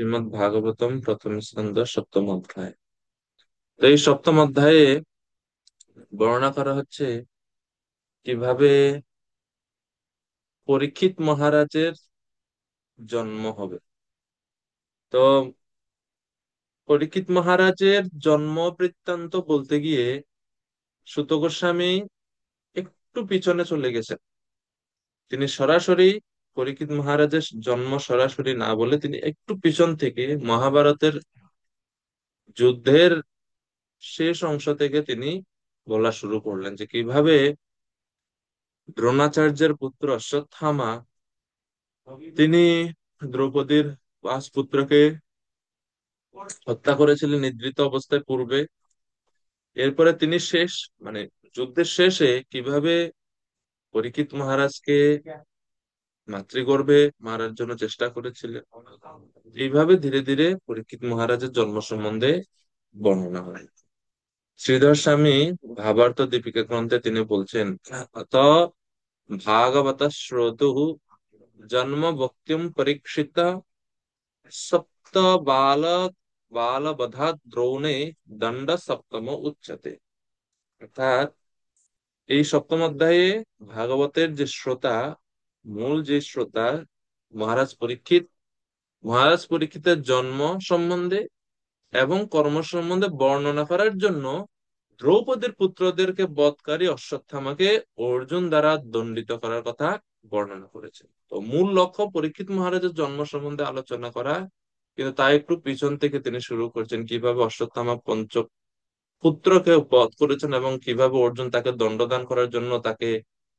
শ্রীমদ্ ভাগবতম প্রথম স্কন্ধ সপ্তম অধ্যায়। তো এই সপ্তম অধ্যায়ে বর্ণনা করা হচ্ছে কিভাবে পরীক্ষিত মহারাজের জন্ম হবে। তো পরীক্ষিত মহারাজের জন্ম বৃত্তান্ত বলতে গিয়ে সুত গোস্বামী একটু পিছনে চলে গেছেন। তিনি সরাসরি পরীক্ষিত মহারাজের জন্ম সরাসরি না বলে তিনি একটু পিছন থেকে মহাভারতের যুদ্ধের শেষ অংশ থেকে তিনি বলা শুরু করলেন যে কিভাবে দ্রোণাচার্যের পুত্র অশ্বত্থামা তিনি দ্রৌপদীর 5 পুত্রকে হত্যা করেছিলেন নিদ্রিত অবস্থায় পূর্বে। এরপরে তিনি মানে যুদ্ধের শেষে কিভাবে পরীক্ষিত মহারাজকে মাতৃগর্ভে মারার জন্য চেষ্টা করেছিলেন। এইভাবে ধীরে ধীরে পরীক্ষিত মহারাজের জন্ম সম্বন্ধে বর্ণনা হয়। শ্রীধর স্বামী ভাবার্থ দীপিকা গ্রন্থে তিনি বলছেন, ত ভাগবত শ্রোতু জন্ম ভক্তিম পরীক্ষিত সপ্ত বালক বালবধাৎ দ্রৌণে দণ্ড সপ্তম উচ্চতে। অর্থাৎ এই সপ্তম অধ্যায়ে ভাগবতের যে শ্রোতা, মূল যে শ্রোতা মহারাজ পরীক্ষিতের জন্ম সম্বন্ধে এবং কর্ম সম্বন্ধে বর্ণনা করার জন্য দ্রৌপদীর পুত্রদেরকে বধকারী অশ্বত্থামাকে অর্জুন দ্বারা দণ্ডিত করার কথা বর্ণনা করেছে। তো মূল লক্ষ্য পরীক্ষিত মহারাজের জন্ম সম্বন্ধে আলোচনা করা, কিন্তু তাই একটু পিছন থেকে তিনি শুরু করছেন কিভাবে অশ্বত্থামা পঞ্চ পুত্রকে বধ করেছেন এবং কিভাবে অর্জুন তাকে দণ্ডদান করার জন্য তাকে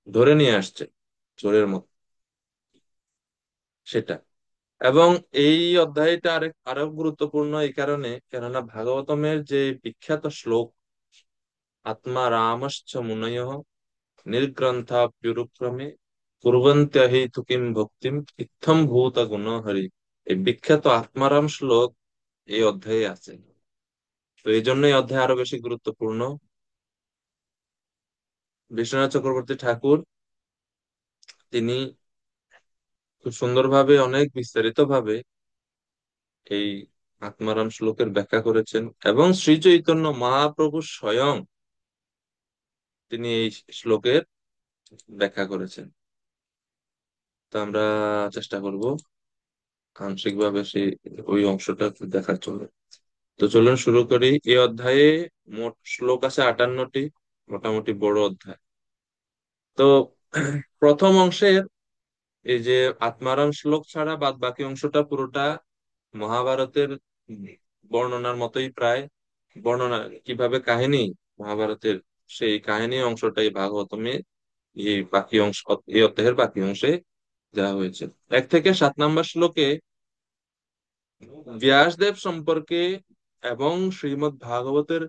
ধরে নিয়ে আসছে চোরের মতো, সেটা। এবং এই অধ্যায়টা আরো গুরুত্বপূর্ণ এই কারণে, কেননা ভাগবতমের যে বিখ্যাত শ্লোক আত্মা রামশ্চ মুনয়ঃ নির্গ্রন্থাপ্যুরুক্রমে কুর্বন্ত্য হি তুকিম ভক্তিম ইত্থম ভূত গুণ হরি, এই বিখ্যাত আত্মারাম শ্লোক এই অধ্যায়ে আছে। তো এই জন্য এই অধ্যায় আরো বেশি গুরুত্বপূর্ণ। বিশ্বনাথ চক্রবর্তী ঠাকুর তিনি খুব সুন্দরভাবে অনেক বিস্তারিত ভাবে এই আত্মারাম শ্লোকের ব্যাখ্যা করেছেন, এবং শ্রী চৈতন্য মহাপ্রভু স্বয়ং তিনি এই শ্লোকের ব্যাখ্যা করেছেন। তো আমরা চেষ্টা করব আংশিক ভাবে সেই ওই অংশটা একটু দেখার জন্য। তো চলুন শুরু করি। এই অধ্যায়ে মোট শ্লোক আছে 58টি, মোটামুটি বড় অধ্যায়। তো প্রথম অংশের এই যে আত্মারাম শ্লোক ছাড়া বাদ বাকি অংশটা পুরোটা মহাভারতের বর্ণনার মতোই, প্রায় বর্ণনা কিভাবে কাহিনী মহাভারতের সেই কাহিনী অংশটাই ভাগবতমে এই বাকি অংশ, এই অধ্যায়ের বাকি অংশে দেওয়া হয়েছে। 1 থেকে 7 নম্বর শ্লোকে ব্যাসদেব সম্পর্কে এবং শ্রীমদ্ ভাগবতের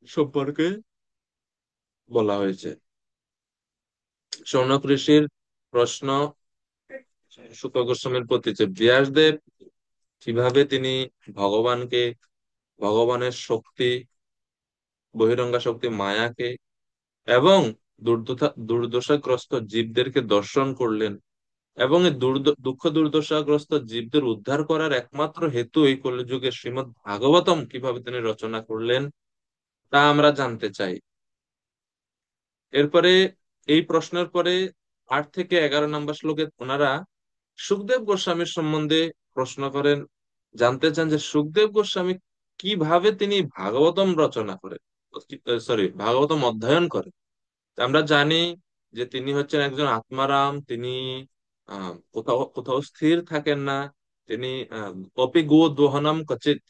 সম্পর্কে বলা হয়েছে। শৌনক ঋষির প্রশ্ন শুক গোস্বামীর প্রতি যে ব্যাসদেব কিভাবে তিনি ভগবানকে, ভগবানের শক্তি, বহিরঙ্গা শক্তি মায়াকে এবং দুর্দশাগ্রস্ত জীবদেরকে দর্শন করলেন, এবং এই দুঃখ দুর্দশাগ্রস্ত জীবদের উদ্ধার করার একমাত্র হেতু এই কলিযুগে শ্রীমদ্ ভাগবতম কিভাবে তিনি রচনা করলেন, তা আমরা জানতে চাই। এরপরে এই প্রশ্নের পরে 8 থেকে 11 নম্বর শ্লোকে ওনারা সুখদেব গোস্বামীর সম্বন্ধে প্রশ্ন করেন, জানতে চান যে সুখদেব গোস্বামী কিভাবে তিনি ভাগবতম রচনা করেন, সরি ভাগবতম অধ্যয়ন করেন। আমরা জানি যে তিনি হচ্ছেন একজন আত্মারাম, তিনি কোথাও কোথাও স্থির থাকেন না। তিনি অপি গো দোহনম কচিত,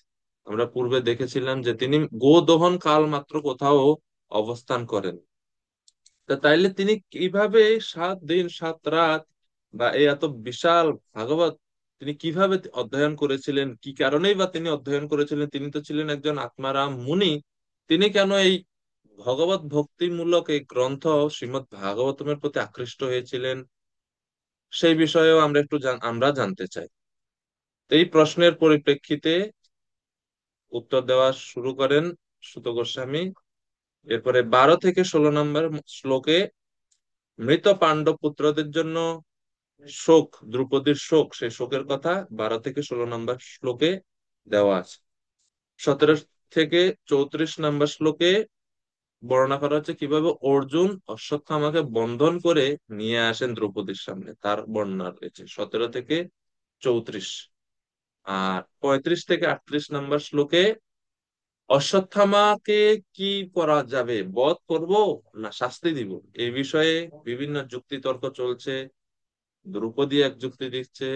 আমরা পূর্বে দেখেছিলাম যে তিনি গো দহন কাল মাত্র কোথাও অবস্থান করেন। তা তাইলে তিনি কিভাবে 7 দিন 7 রাত বা এই এত বিশাল ভাগবত তিনি কিভাবে অধ্যয়ন করেছিলেন, কি কারণেই বা তিনি অধ্যয়ন করেছিলেন? তিনি তো ছিলেন একজন আত্মারাম মুনি। তিনি কেন এই ভগবত ভক্তিমূলক এই গ্রন্থ শ্রীমদ্ ভাগবতমের প্রতি আকৃষ্ট হয়েছিলেন, সেই বিষয়েও আমরা জানতে চাই। তো এই প্রশ্নের পরিপ্রেক্ষিতে উত্তর দেওয়া শুরু করেন সুত গোস্বামী। এরপরে 12 থেকে 16 নম্বর শ্লোকে মৃত পাণ্ডব পুত্রদের জন্য শোক, দ্রৌপদীর শোক, সেই শোকের কথা 12 থেকে 16 নম্বর শ্লোকে দেওয়া আছে। 17 থেকে 34 নম্বর শ্লোকে বর্ণনা করা হচ্ছে কিভাবে অর্জুন অশ্বত্থামাকে বন্ধন করে নিয়ে আসেন দ্রৌপদীর সামনে, তার বর্ণনা রয়েছে 17 থেকে 34। আর 35 থেকে 38 নম্বর শ্লোকে অশ্বত্থামাকে কি করা যাবে, বধ করব না শাস্তি দিব, এই বিষয়ে বিভিন্ন যুক্তি তর্ক চলছে। দ্রৌপদী এক যুক্তি দিচ্ছে,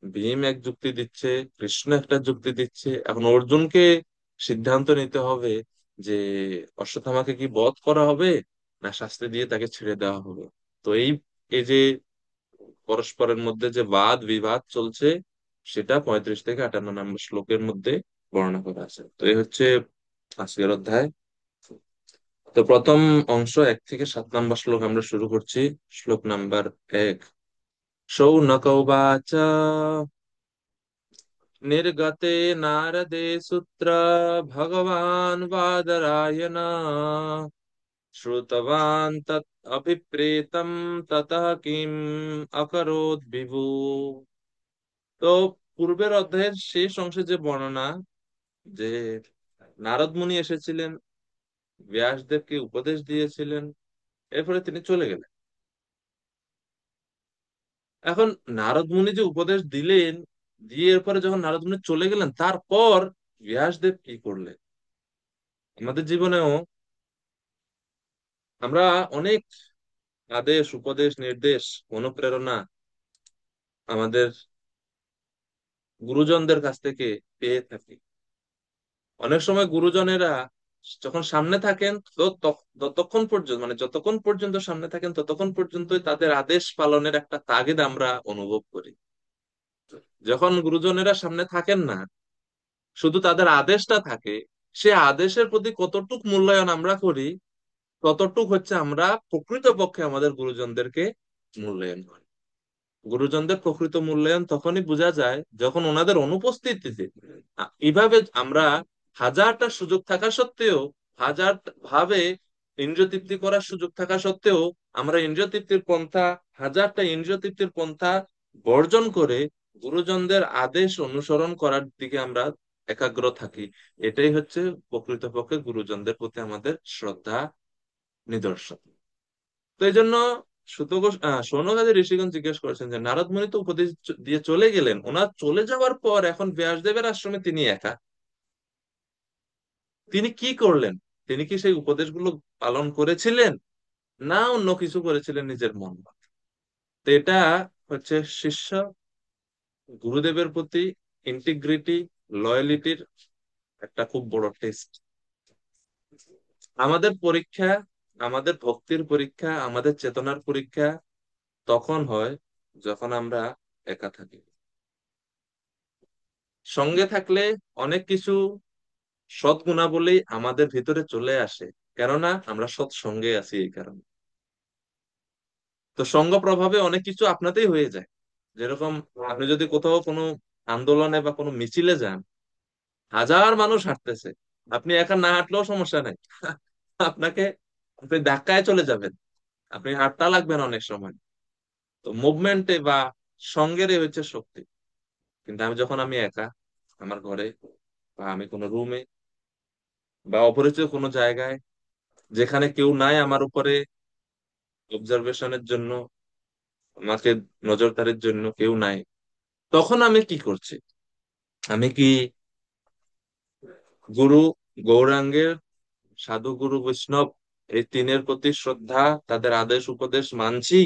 ভীম এক যুক্তি দিচ্ছে, কৃষ্ণ একটা যুক্তি দিচ্ছে। এখন অর্জুনকে সিদ্ধান্ত নিতে হবে যে অশ্বত্থামাকে কি বধ করা হবে না শাস্তি দিয়ে তাকে ছেড়ে দেওয়া হবে। তো এই যে পরস্পরের মধ্যে যে বাদ বিবাদ চলছে, সেটা 35 থেকে 58 নম্বর শ্লোকের মধ্যে বর্ণনা করা আছে। তো এই হচ্ছে আজকের অধ্যায়। তো প্রথম অংশ 1 থেকে 7 নম্বর শ্লোক আমরা শুরু করছি। শ্লোক নাম্বার 1। শৌনক উবাচ निर्गते नारदे सूत्र भगवान् बादरायण श्रुतवान् तत् अभिप्रेतं ततः किम् अकरोत् विभु। তো পূর্বের অধ্যায়ের শেষ অংশে যে বর্ণনা, যে নারদ মুনি এসেছিলেন, ব্যাসদেবকে উপদেশ দিয়েছিলেন, এরপরে তিনি চলে গেলেন। এখন নারদ মুনি যে উপদেশ দিলেন, দিয়ে এরপরে যখন নারদ মুনি চলে গেলেন, তারপর ব্যাসদেব কি করলেন? আমাদের জীবনেও আমরা অনেক আদেশ উপদেশ নির্দেশ অনুপ্রেরণা আমাদের গুরুজনদের কাছ থেকে পেয়ে থাকি। অনেক সময় গুরুজনেরা যখন সামনে থাকেন, তো ততক্ষণ পর্যন্ত, মানে যতক্ষণ পর্যন্ত সামনে থাকেন ততক্ষণ পর্যন্তই তাদের আদেশ পালনের একটা তাগিদ আমরা অনুভব করি। যখন গুরুজনেরা সামনে থাকেন না, শুধু তাদের আদেশটা থাকে, সে আদেশের প্রতি কতটুক মূল্যায়ন আমরা করি, ততটুক হচ্ছে আমরা প্রকৃতপক্ষে আমাদের গুরুজনদেরকে মূল্যায়ন করি। গুরুজনদের প্রকৃত মূল্যায়ন তখনই বোঝা যায় যখন ওনাদের অনুপস্থিতিতে এইভাবে আমরা হাজারটা সুযোগ থাকা সত্ত্বেও, হাজার ভাবে ইন্দ্রিয় তৃপ্তি করার সুযোগ থাকা সত্ত্বেও আমরা ইন্দ্রিয় তৃপ্তির পন্থা, হাজারটা ইন্দ্রিয় তৃপ্তির পন্থা বর্জন করে গুরুজনদের আদেশ অনুসরণ করার দিকে আমরা একাগ্র থাকি। এটাই হচ্ছে প্রকৃতপক্ষে গুরুজনদের প্রতি আমাদের শ্রদ্ধা নিদর্শন। তো এই জন্য শৌনকাদি ঋষিগণ জিজ্ঞেস করেছেন যে নারদ মুনি তো উপদেশ দিয়ে চলে গেলেন, ওনার চলে যাওয়ার পর এখন ব্যাসদেবের আশ্রমে তিনি একা, তিনি কি করলেন? তিনি কি সেই উপদেশগুলো পালন করেছিলেন, না অন্য কিছু করেছিলেন নিজের মন মতো? তো এটা হচ্ছে শিষ্য গুরুদেবের প্রতি ইন্টিগ্রিটি, লয়ালিটির একটা খুব বড় টেস্ট। আমাদের পরীক্ষা, আমাদের ভক্তির পরীক্ষা, আমাদের চেতনার পরীক্ষা তখন হয় যখন আমরা একা থাকি। সঙ্গে থাকলে অনেক কিছু সৎ গুণাবলী আমাদের ভিতরে চলে আসে, কেননা আমরা সৎ সঙ্গে আছি এই কারণে। তো সঙ্গ প্রভাবে অনেক কিছু আপনাতেই হয়ে যায়। যেরকম আপনি যদি কোথাও কোনো আন্দোলনে বা কোনো মিছিলে যান, হাজার মানুষ হাঁটতেছে, আপনি একা না হাঁটলেও সমস্যা নাই। আপনাকে, আপনি ধাক্কায় চলে যাবেন, আপনি হাঁটতে লাগবেন অনেক সময়। তো মুভমেন্টে বা সঙ্গের হচ্ছে শক্তি। কিন্তু যখন আমি একা আমার ঘরে, বা আমি কোনো রুমে, বা অপরিচিত কোনো জায়গায়, যেখানে কেউ নাই আমার উপরে অবজারভেশনের জন্য, আমাকে নজরদারির জন্য কেউ নাই, তখন আমি কি করছি? আমি কি গুরু, গৌরাঙ্গের সাধু গুরু বৈষ্ণব এই তিনের প্রতি শ্রদ্ধা, তাদের আদেশ উপদেশ মানছি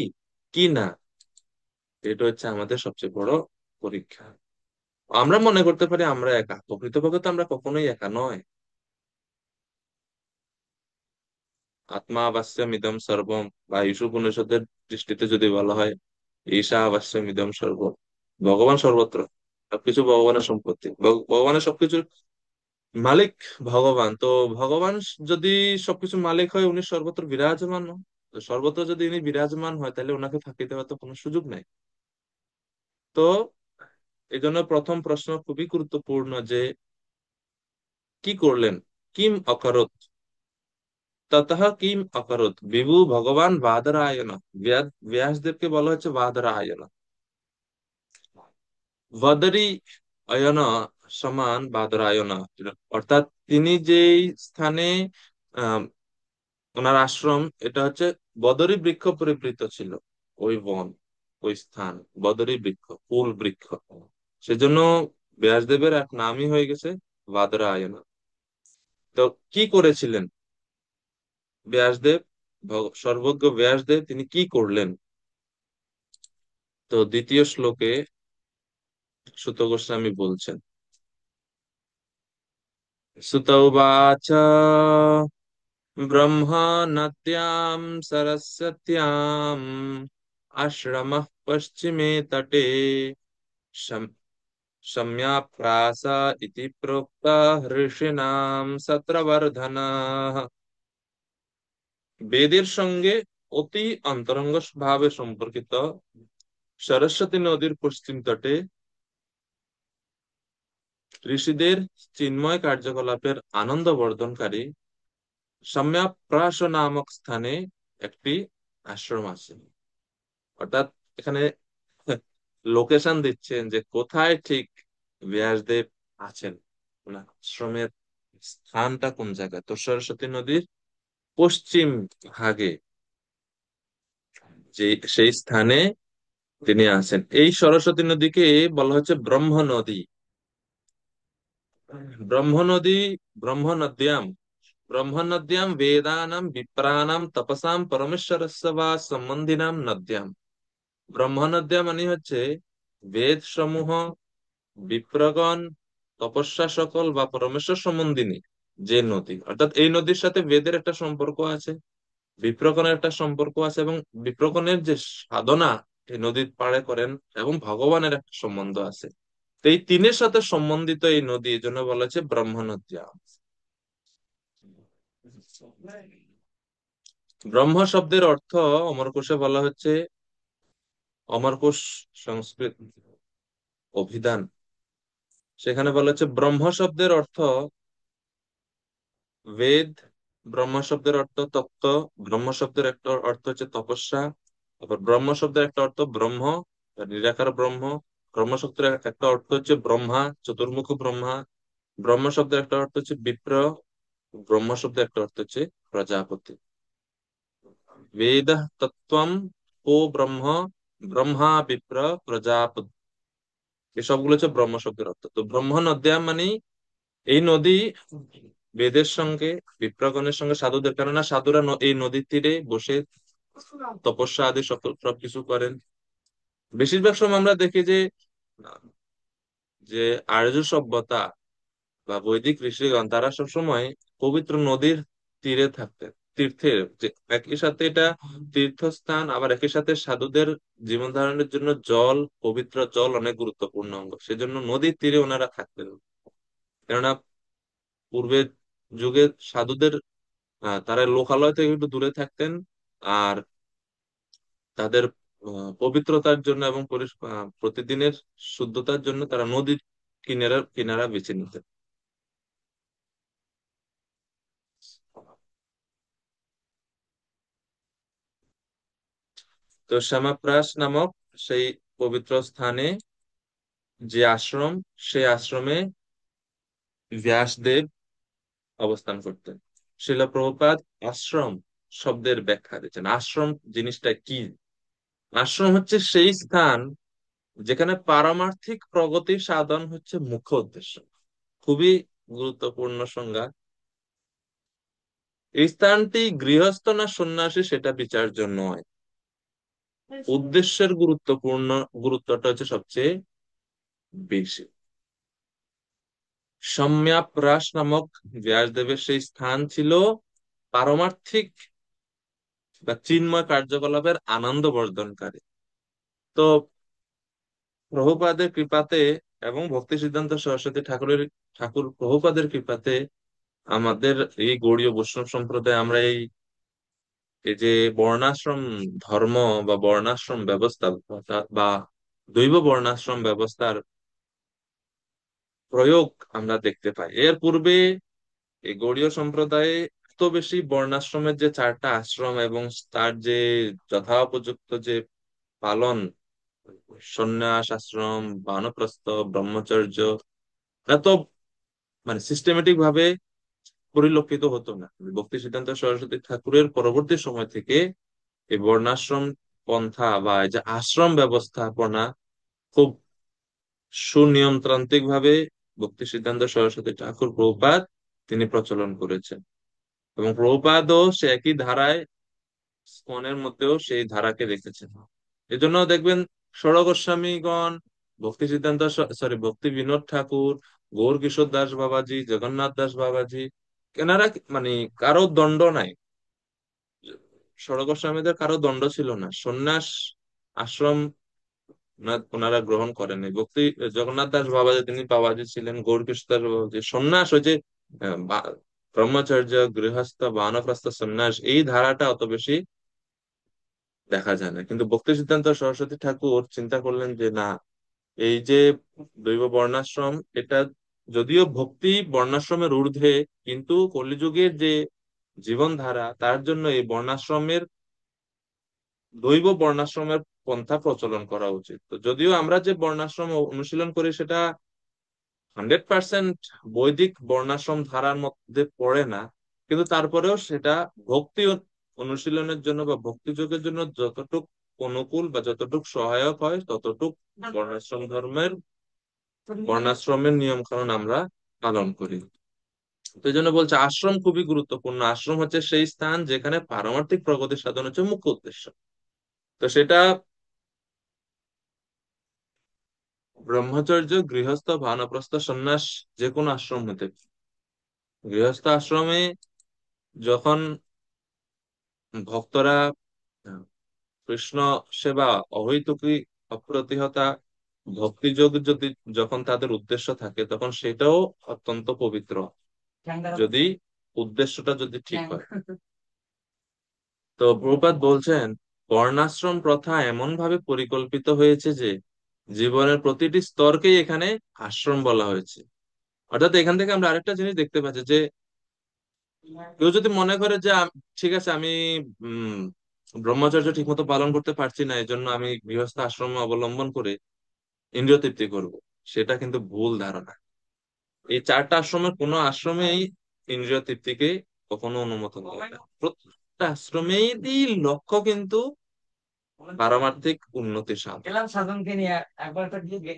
কি না? এটা হচ্ছে আমাদের সবচেয়ে বড় পরীক্ষা। আমরা মনে করতে পারি আমরা একা, প্রকৃতপক্ষে তো আমরা কখনোই একা নয়। আত্মা আবাস্যম ইদম সর্বম, বা ঈশ উপনিষদের দৃষ্টিতে যদি বলা হয় ঈশা আবাস্যম ইদম সর্বম, ভগবান সর্বত্র, সবকিছু ভগবানের সম্পত্তি, ভগবানের সবকিছুর মালিক ভগবান। তো ভগবান যদি সবকিছুর মালিক হয়, উনি সর্বত্র বিরাজমান হন। তো সর্বত্র যদি উনি বিরাজমান হয়, তাহলে ওনাকে ফাঁকি দেওয়ার তো কোনো সুযোগ নাই। তো এই জন্য প্রথম প্রশ্ন খুবই গুরুত্বপূর্ণ যে কি করলেন? কিম অকরত, ততঃ কিম অকরত বিভু ভগবান বাদরায়ণ। ব্যাসদেবকে বলা হচ্ছে বাদরায়ণ। বদরি অয়ন সমান বাদরায়ন, অর্থাৎ তিনি যেই স্থানে আহ ওনার আশ্রম, এটা হচ্ছে বদরী বৃক্ষ পরিবৃত ছিল, ওই বন, ওই স্থান বদরী বৃক্ষ, ফুল বৃক্ষ। সেজন্য ব্যাসদেবের এক নামই হয়ে গেছে বাদরায়ন। তো কি করেছিলেন ব্যাসদেব, সর্বজ্ঞ ব্যাসদেব তিনি কি করলেন? তো দ্বিতীয় শ্লোকে সুত গোস্বামী বলছেন, সুত উবাচ ব্রহ্মা নদ্যাম সরস্বত্যাম আশ্রমঃ পশ্চিমে তটে सम्याप्रास इति प्रोक्तः ऋषीणां সত্রবর্ধনঃ। বেদের সঙ্গে অতি অন্তরঙ্গ ভাবে সম্পর্কিত সরস্বতী নদীর পশ্চিম তটে ঋষিদের চিন্ময় কার্যকলাপের আনন্দ বর্ধনকারী সম্যাপ্রাস নামক স্থানে একটি আশ্রম আছে। অর্থাৎ এখানে লোকেশন দিচ্ছেন যে কোথায় ঠিক ব্যাসদেব আছেন, ওনার আশ্রমের স্থানটা কোন জায়গায়। তো সরস্বতী নদীর পশ্চিম ভাগে যে সেই স্থানে তিনি আছেন। এই সরস্বতী নদীকে বলা হচ্ছে ব্রহ্ম নদী। ব্রহ্ম নদী, ব্রহ্ম নদ্যাম, ব্রহ্ম নদ্যাম বেদানাম বিপ্রাণাম তপসাম পরমেশ্বরস্য বা সম্বন্ধিনাম নদ্যাম। ব্রহ্ম নদ্যা মানে হচ্ছে বেদ সমূহ, বিপ্রগণ, তপস্যা সকল বা পরমেশ্বর সম্বন্ধিনী যে নদী। অর্থাৎ এই নদীর সাথে বেদের একটা সম্পর্ক আছে, বিপ্রগণের একটা সম্পর্ক আছে, এবং বিপ্রগণের যে সাধনা এই নদীর পাড়ে করেন, এবং ভগবানের একটা সম্বন্ধ আছে। তো এই তিনের সাথে সম্বন্ধিত এই নদী, এই জন্য বলা হচ্ছে ব্রহ্ম নদী। ব্রহ্ম শব্দের অর্থ অমরকোষে বলা হচ্ছে, অমরকোষ সংস্কৃত অভিধান, সেখানে বলা হচ্ছে ব্রহ্ম শব্দের অর্থ বেদ, ব্রহ্ম শব্দের অর্থ তত্ত্ব, ব্রহ্ম শব্দের একটা অর্থ হচ্ছে তপস্যা, আবার ব্রহ্ম শব্দের একটা অর্থ ব্রহ্ম বা নিরাকার ব্রহ্ম, ব্রহ্ম শব্দের একটা অর্থ হচ্ছে ব্রহ্মা, চতুর্মুখ ব্রহ্মা, ব্রহ্ম শব্দের একটা অর্থ হচ্ছে বিপ্র, ব্রহ্ম শব্দের একটা অর্থ হচ্ছে প্রজাপতি। বেদ তত্ত্বম ও ব্রহ্ম, ব্রহ্মা বিপ্র প্রজাপতি, এসবগুলো হচ্ছে ব্রহ্ম শব্দের অর্থ। তো ব্রহ্ম নদ্যা মানে এই নদী বেদের সঙ্গে, বিপ্রগণের সঙ্গে সাধুদের, কেননা সাধুরা এই নদীর তীরে বসে তপস্যা আদি সকল সবকিছু করেন। বেশিরভাগ সময় আমরা দেখি যে যে আর্য সভ্যতা বা বৈদিক ঋষিগণ তারা সবসময় পবিত্র নদীর তীরে থাকতেন, তীর্থের যে একই সাথে এটা তীর্থস্থান, আবার একই সাথে সাধুদের জীবন ধারণের জন্য জল, পবিত্র জল অনেক গুরুত্বপূর্ণ অঙ্গ, সেজন্য নদীর তীরে ওনারা থাকতেন। কেননা পূর্বের যুগে সাধুদের তারা লোকালয় থেকে একটু দূরে থাকতেন, আর তাদের পবিত্রতার জন্য এবং প্রতিদিনের শুদ্ধতার জন্য তারা নদীর কিনারা কিনারা বেছে নিতেন। তো শ্যামাপ্রাস নামক সেই পবিত্র স্থানে যে আশ্রম, সেই আশ্রমে ব্যাসদেব অবস্থান করতেন। শিল প্রভুপাদ আশ্রম শব্দের ব্যাখ্যা দিচ্ছেন। আশ্রম জিনিসটা কি? আশ্রম হচ্ছে সেই স্থান যেখানে পারমার্থিক প্রগতি সাধন হচ্ছে মুখ্য উদ্দেশ্য। খুবই গুরুত্বপূর্ণ সংজ্ঞা। এই স্থানটি গৃহস্থ না সন্ন্যাসী সেটা বিচার্য নয়, উদ্দেশ্যের গুরুত্বটা হচ্ছে সবচেয়ে বেশি। সম্যাপ্রাস নামক ব্যাসদেবের সেই স্থান ছিল পারমার্থিক বা চিন্ময় কার্যকলাপের আনন্দ বর্ধনকারী। তো প্রভুপাদের কৃপাতে এবং ভক্তি সিদ্ধান্ত সরস্বতী ঠাকুর প্রভুপাদের কৃপাতে আমাদের এই গৌড়ীয় বৈষ্ণব সম্প্রদায় আমরা এই এই যে বর্ণাশ্রম ধর্ম বা বর্ণাশ্রম ব্যবস্থা বা দৈব বর্ণাশ্রম ব্যবস্থার প্রয়োগ আমরা দেখতে পাই। এর পূর্বে এই গৌড়ীয় সম্প্রদায়ে এত বেশি বর্ণাশ্রমের যে চারটা আশ্রম এবং তার যে যথোপযুক্ত যে পালন সন্ন্যাস আশ্রম, বানপ্রস্থ, ব্রহ্মচর্য, এত মানে সিস্টেমেটিক ভাবে পরিলক্ষিত হতো না। ভক্তি সিদ্ধান্ত সরস্বতী ঠাকুরের পরবর্তী সময় থেকে এই বর্ণাশ্রম পন্থা বা এই যে আশ্রম ব্যবস্থাপনা খুব সুনিয়মতান্ত্রিক ভাবে ভক্তি সিদ্ধান্ত সরস্বতী ঠাকুর প্রভুপাদ তিনি প্রচলন করেছেন। এবং প্রভুপাদও সে একই ধারায় স্কনের মধ্যেও সেই ধারাকে রেখেছেন। এজন্য দেখবেন ষোড় গোস্বামীগণ, ভক্তি সিদ্ধান্ত, সরি, ভক্তি বিনোদ ঠাকুর, গৌর কিশোর দাস বাবাজি, জগন্নাথ দাস বাবাজি, এনারা মানে কারো দণ্ড নাই। ষোড় গোস্বামীদের কারো দণ্ড ছিল না, সন্ন্যাস আশ্রম ওনারা গ্রহণ করেননি। ভক্তি জগন্নাথ দাস বাবাজি তিনি বাবাজি ছিলেন, গৌর কিশোর দাস বাবাজি সন্ন্যাস ওই যে ব্রহ্মচর্য, গৃহস্থ, বানপ্রস্থ, সন্ন্যাস এই ধারাটা অত বেশি দেখা যায় না। কিন্তু ভক্তি সিদ্ধান্ত সরস্বতী ঠাকুর চিন্তা করলেন যে না, এই যে দৈব বর্ণাশ্রম, এটা যদিও ভক্তি বর্ণাশ্রমের ঊর্ধ্বে, কিন্তু কলিযুগের যে জীবনধারা তার জন্য এই বর্ণাশ্রমের, দৈব বর্ণাশ্রমের পন্থা প্রচলন করা উচিত। তো যদিও আমরা যে বর্ণাশ্রম অনুশীলন করি সেটা 100% বৈদিক বর্ণাশ্রম ধারার মধ্যে পড়ে না, কিন্তু তারপরেও সেটা ভক্তি অনুশীলনের জন্য বা ভক্তি যোগের জন্য যতটুক অনুকূল বা যতটুক সহায়ক হয় ততটুক বর্ণাশ্রম ধর্মের, বর্ণাশ্রমের নিয়ম কানুন আমরা পালন করি। তো এই জন্য বলছে আশ্রম খুবই গুরুত্বপূর্ণ। আশ্রম হচ্ছে সেই স্থান যেখানে পারমার্থিক প্রগতি সাধন হচ্ছে মুখ্য উদ্দেশ্য। তো সেটা ব্রহ্মচর্য, গৃহস্থ, বানপ্রস্থ, সন্ন্যাস, যে কোনো আশ্রম হতে পারে। গৃহস্থ আশ্রমে যখন ভক্তরা আহ, কৃষ্ণ সেবা, অহৈতুকী অপ্রতিহতা, ভক্তিযোগ যদি যখন তাদের উদ্দেশ্য থাকে তখন সেটাও অত্যন্ত পবিত্র, যদি উদ্দেশ্যটা যদি ঠিক হয়। তো প্রভুপাদ বলছেন বর্ণাশ্রম প্রথা এমন ভাবে পরিকল্পিত হয়েছে যে জীবনের প্রতিটি স্তরকেই এখানে আশ্রম বলা হয়েছে। অর্থাৎ এখান থেকে আমরা আরেকটা জিনিস দেখতে পাচ্ছি যে কেউ যদি মনে করে যে ঠিক আছে আমি উম ব্রহ্মচর্য ঠিক মতো পালন করতে পারছি না, এই জন্য আমি গৃহস্থ আশ্রম অবলম্বন করে ইন্দ্রিয় তৃপ্তি করব, সেটা কিন্তু ভুল ধারণা। এই চারটা আশ্রমের কোনো আশ্রমেই ইন্দ্রিয় তৃপ্তিকে কখনো অনুমোদন করে না। প্রত্যেকটা আশ্রমেরই লক্ষ্য কিন্তু পারমার্থিক উন্নতি সাধন। গেলাম সাধনকে নিয়ে একবার তো গিয়ে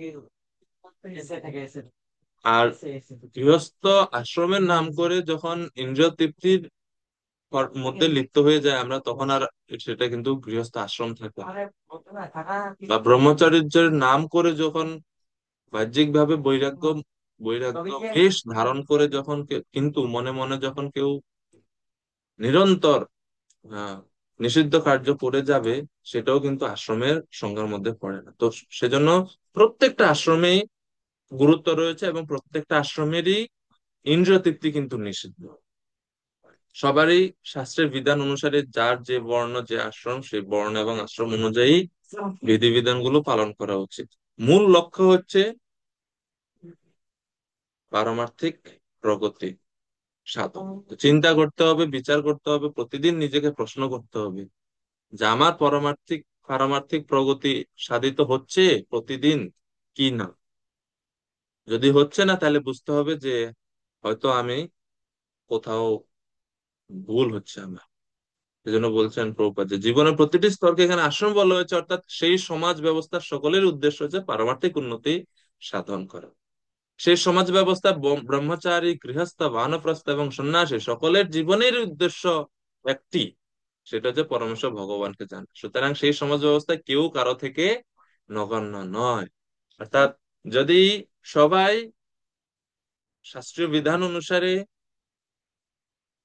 এসে থেকে এসে আর এসে এসে গৃহস্থ আশ্রমের নাম করে যখন ইন্দ্রিয় তৃপ্তির মধ্যে লিপ্ত হয়ে যায় আমরা, তখন আর সেটা কিন্তু গৃহস্থ আশ্রম থাকে না। আরে বলতো না থাকা বা ব্রহ্মচারীর নাম করে যখন বাহ্যিক ভাবে বৈরাগ্য, বৈরাগ্য তবে কি বেশ ধারণ করে যখন কিন্তু মনে মনে যখন কেউ নিরন্তর আহ নিষিদ্ধ কার্য করে যাবে, সেটাও কিন্তু আশ্রমের সংজ্ঞার মধ্যে পড়ে না। তো সেজন্য প্রত্যেকটা আশ্রমেই গুরুত্ব রয়েছে এবং প্রত্যেকটা আশ্রমেরই ইন্দ্রিয় তৃপ্তি কিন্তু নিষিদ্ধ। সবারই শাস্ত্রের বিধান অনুসারে যার যে বর্ণ, যে আশ্রম, সেই বর্ণ এবং আশ্রম অনুযায়ী বিধিবিধান গুলো পালন করা উচিত। মূল লক্ষ্য হচ্ছে পারমার্থিক প্রগতি সাধন। তো চিন্তা করতে হবে, বিচার করতে হবে, প্রতিদিন নিজেকে প্রশ্ন করতে হবে যে আমার পারমার্থিক প্রগতি সাধিত হচ্ছে প্রতিদিন কি না। যদি হচ্ছে না তাহলে বুঝতে হবে যে হয়তো আমি কোথাও ভুল হচ্ছে আমার। সেজন্য বলছেন প্রভুপাদ যে জীবনের প্রতিটি স্তরকে এখানে আশ্রম বলা হয়েছে, অর্থাৎ সেই সমাজ ব্যবস্থার সকলের উদ্দেশ্য হচ্ছে পারমার্থিক উন্নতি সাধন করা। সেই সমাজ ব্যবস্থা ব্রহ্মচারী, গৃহস্থ, বানপ্রস্থ এবং সন্ন্যাসী সকলের জীবনের উদ্দেশ্য একটি, সেটা হচ্ছে পরমেশ্বর ভগবানকে জানা। সুতরাং সেই সমাজ ব্যবস্থায় কেউ কারো থেকে নগণ্য নয়। অর্থাৎ যদি সবাই শাস্ত্রীয় বিধান অনুসারে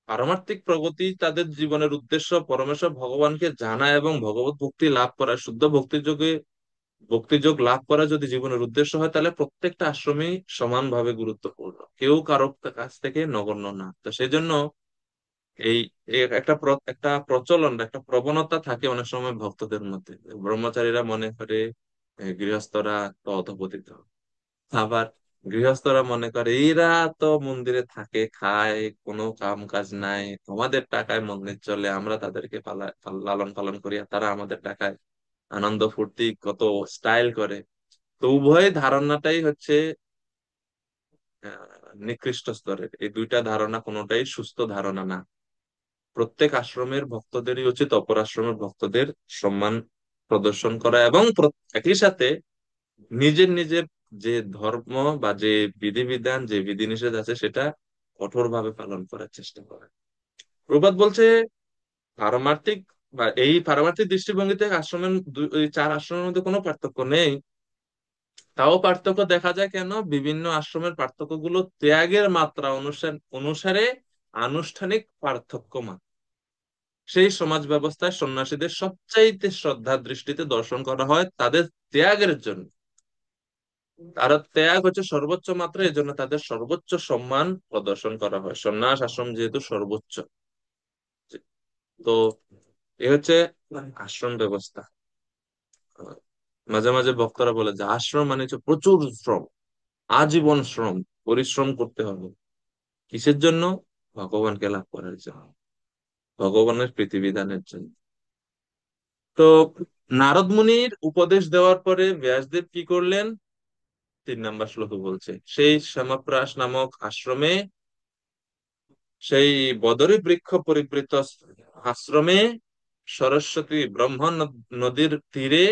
পারমার্থিক প্রগতি, তাদের জীবনের উদ্দেশ্য পরমেশ্বর ভগবানকে জানা এবং ভগবত ভক্তি লাভ করা, শুদ্ধ ভক্তিযোগ লাভ করা যদি জীবনের উদ্দেশ্য হয়, তাহলে প্রত্যেকটা আশ্রমই সমানভাবে গুরুত্বপূর্ণ, কেউ কারো কাছ থেকে নগণ্য না। তো সেই জন্য এই একটা প্রচলন, একটা প্রবণতা থাকে অনেক সময় ভক্তদের মধ্যে। ব্রহ্মচারীরা মনে করে গৃহস্থরা তো অধঃপতিত, আবার গৃহস্থরা মনে করে এরা তো মন্দিরে থাকে, খায়, কোনো কাম কাজ নাই, আমাদের টাকায় মন্দির চলে, আমরা তাদেরকে লালন পালন করি আর তারা আমাদের টাকায় আনন্দ ফুর্তি কত স্টাইল করে। তো উভয় ধারণাটাই হচ্ছে নিকৃষ্ট স্তরের। এই দুইটা ধারণা কোনোটাই সুস্থ ধারণা না। প্রত্যেক আশ্রমের ভক্তদেরই উচিত অপর আশ্রমের ভক্তদের সম্মান প্রদর্শন করা, এবং একই সাথে নিজের নিজের যে ধর্ম বা যে বিধিবিধান, যে বিধিনিষেধ আছে সেটা কঠোরভাবে পালন করার চেষ্টা করা। প্রবাদ বলছে পারমার্থিক বা এই পারমার্থিক দৃষ্টিভঙ্গিতে এই চার আশ্রমের মধ্যে কোনো পার্থক্য নেই। তাও পার্থক্য দেখা যায় কেন? বিভিন্ন আশ্রমের পার্থক্যগুলো ত্যাগের মাত্রা অনুসারে আনুষ্ঠানিক পার্থক্য মাত্র। সেই সমাজ ব্যবস্থায় সন্ন্যাসীদের সবচাইতে শ্রদ্ধার দৃষ্টিতে দর্শন করা হয় তাদের ত্যাগের জন্য। তারা ত্যাগ হচ্ছে সর্বোচ্চ মাত্রা, এই জন্য তাদের সর্বোচ্চ সম্মান প্রদর্শন করা হয়, সন্ন্যাস আশ্রম যেহেতু সর্বোচ্চ। তো এ হচ্ছে আশ্রম ব্যবস্থা। মাঝে মাঝে বক্তারা বলে যে আশ্রম মানে হচ্ছে প্রচুর শ্রম, আজীবন শ্রম, পরিশ্রম করতে হবে। কিসের জন্য? ভগবানকে লাভ করার জন্য, ভগবানের প্রীতিবিধানের জন্য। তো নারদ মুনির উপদেশ দেওয়ার পরে ব্যাসদেব কি করলেন? 3 নম্বর শ্লোকে বলছে, সেই শ্যামাপ্রাস নামক আশ্রমে, সেই বদরী বৃক্ষ পরিবৃত আশ্রমে, সরস্বতী নদীর তীরে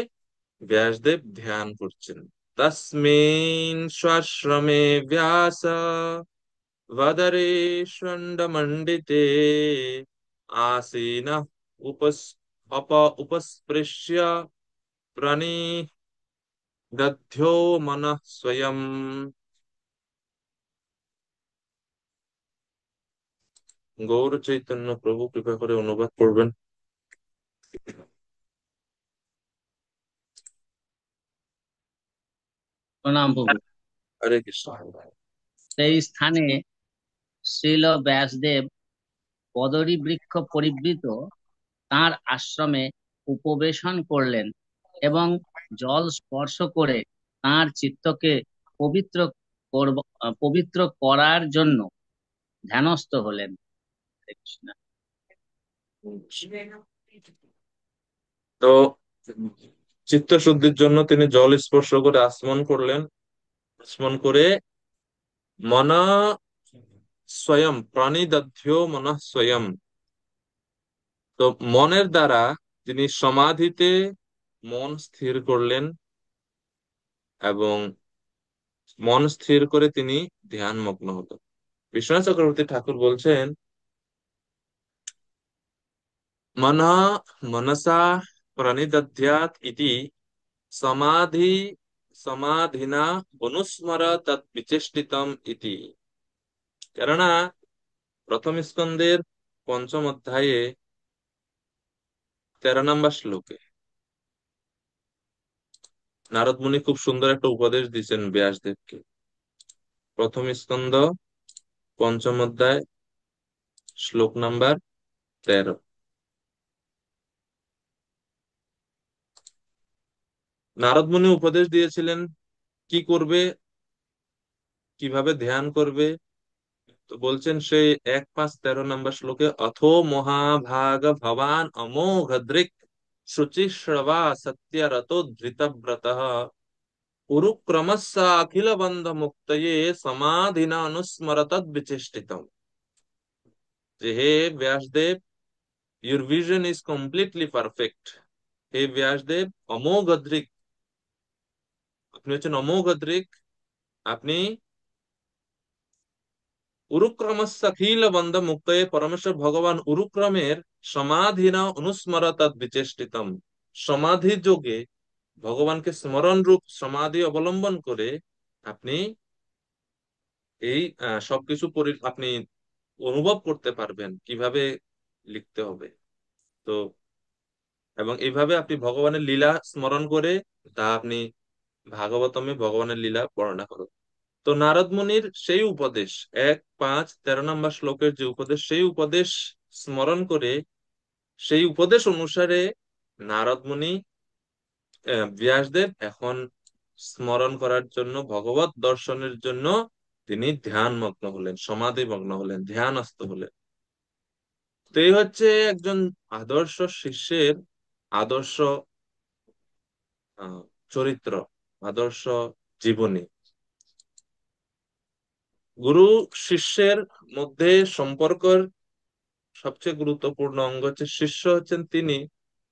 ব্যাসদেব ধ্যান করছেন। তস্মিন স্বাশ্রমে ব্যাস वदरे षण्डमण्डिते आसीनः उपस् अप उपस्पृश्य प्रणिदध्यो मनः स्वयं। গৌর চৈতন্য প্রভু কৃপা করে অনুবাদ করবেন। প্রণাম প্রভু। হরে কৃষ্ণ। সেই স্থানে শ্রীল ব্যাসদেব বদরী বৃক্ষ পরিবৃত তাঁর আশ্রমে উপবেশন করলেন এবং জল স্পর্শ করে তাঁর চিত্তকে পবিত্র পবিত্র করার জন্য ধ্যানস্থ হলেন। হরে কৃষ্ণ। তো চিত্ত শুদ্ধির জন্য তিনি জল স্পর্শ করে আচমন করলেন। আচমন করে মন স্বয়ং প্রাণিদধ্য মন স্বয়ং, তো মনের দ্বারা তিনি সমাধিতে মন স্থির করলেন, এবং মন স্থির করে তিনি ধ্যান মগ্ন হলেন। বিশ্বনাথ চক্রবর্তী ঠাকুর বলছেন, মন মনসা প্রণিদধ্যাৎ ইতি সমাধি সমাধিনা অনুস্মর তৎ বিচেষ্টিতম ইতি। কেননা প্রথম স্কন্ধের 5ম অধ্যায়ে 13 নম্বর শ্লোকে নারদ মুনি খুব সুন্দর একটা উপদেশ দিচ্ছেন ব্যাসদেবকে। প্রথম স্কন্ধ 5ম অধ্যায় শ্লোক নাম্বার 13। নারদ মুনি উপদেশ দিয়েছিলেন কি করবে, কিভাবে ধ্যান করবে। তো বলছেন সেই 1, 5, 13 নম্বর শ্লোকে, অথো মহাভাগ ভবান অমোঘ দৃক শুচিশ্রবা সত্যরতো ধৃতব্রত উরুক্রমস্য অখিল বন্ধ মুক্তয়ে সমাধিনা অনুস্মরত বিচেষ্টিতম। যে হে Vyasdev, your vision is completely perfect. হে ব্যাসদেব, অমোঘ দৃক, আপনি হচ্ছেন অমোঘ দৃক। আপনি উরুক্রমস্যাখিল বন্ধ মুক্তয়ে, পরমেশ্বর ভগবান উরুক্রমের সমাধিনা অনুস্মরত বিচেষ্টিতম, সমাধি যোগে ভগবানকে স্মরণ রূপ সমাধি অবলম্বন করে আপনি এই সবকিছু আপনি অনুভব করতে পারবেন কিভাবে লিখতে হবে। তো এবং এইভাবে আপনি ভগবানের লীলা স্মরণ করে তা আপনি ভাগবতমে ভগবানের লীলা বর্ণনা করুন। তো নারদ মুনির সেই উপদেশ, 1, 5, 13 নম্বর শ্লোকের যে উপদেশ, সেই উপদেশ স্মরণ করে, সেই উপদেশ অনুসারে নারদ মুনি ব্যাসদেব এখন স্মরণ করার জন্য, ভগবত দর্শনের জন্য তিনি ধ্যান মগ্ন হলেন, সমাধি মগ্ন হলেন, ধ্যানস্থ হলেন। তো এই হচ্ছে একজন আদর্শ শিষ্যের আদর্শ আহ, চরিত্র, আদর্শ, জীবনী। গুরু শিষ্যের মধ্যে সম্পর্কের সবচেয়ে গুরুত্বপূর্ণ অঙ্গ হচ্ছে শিষ্য হচ্ছেন তিনি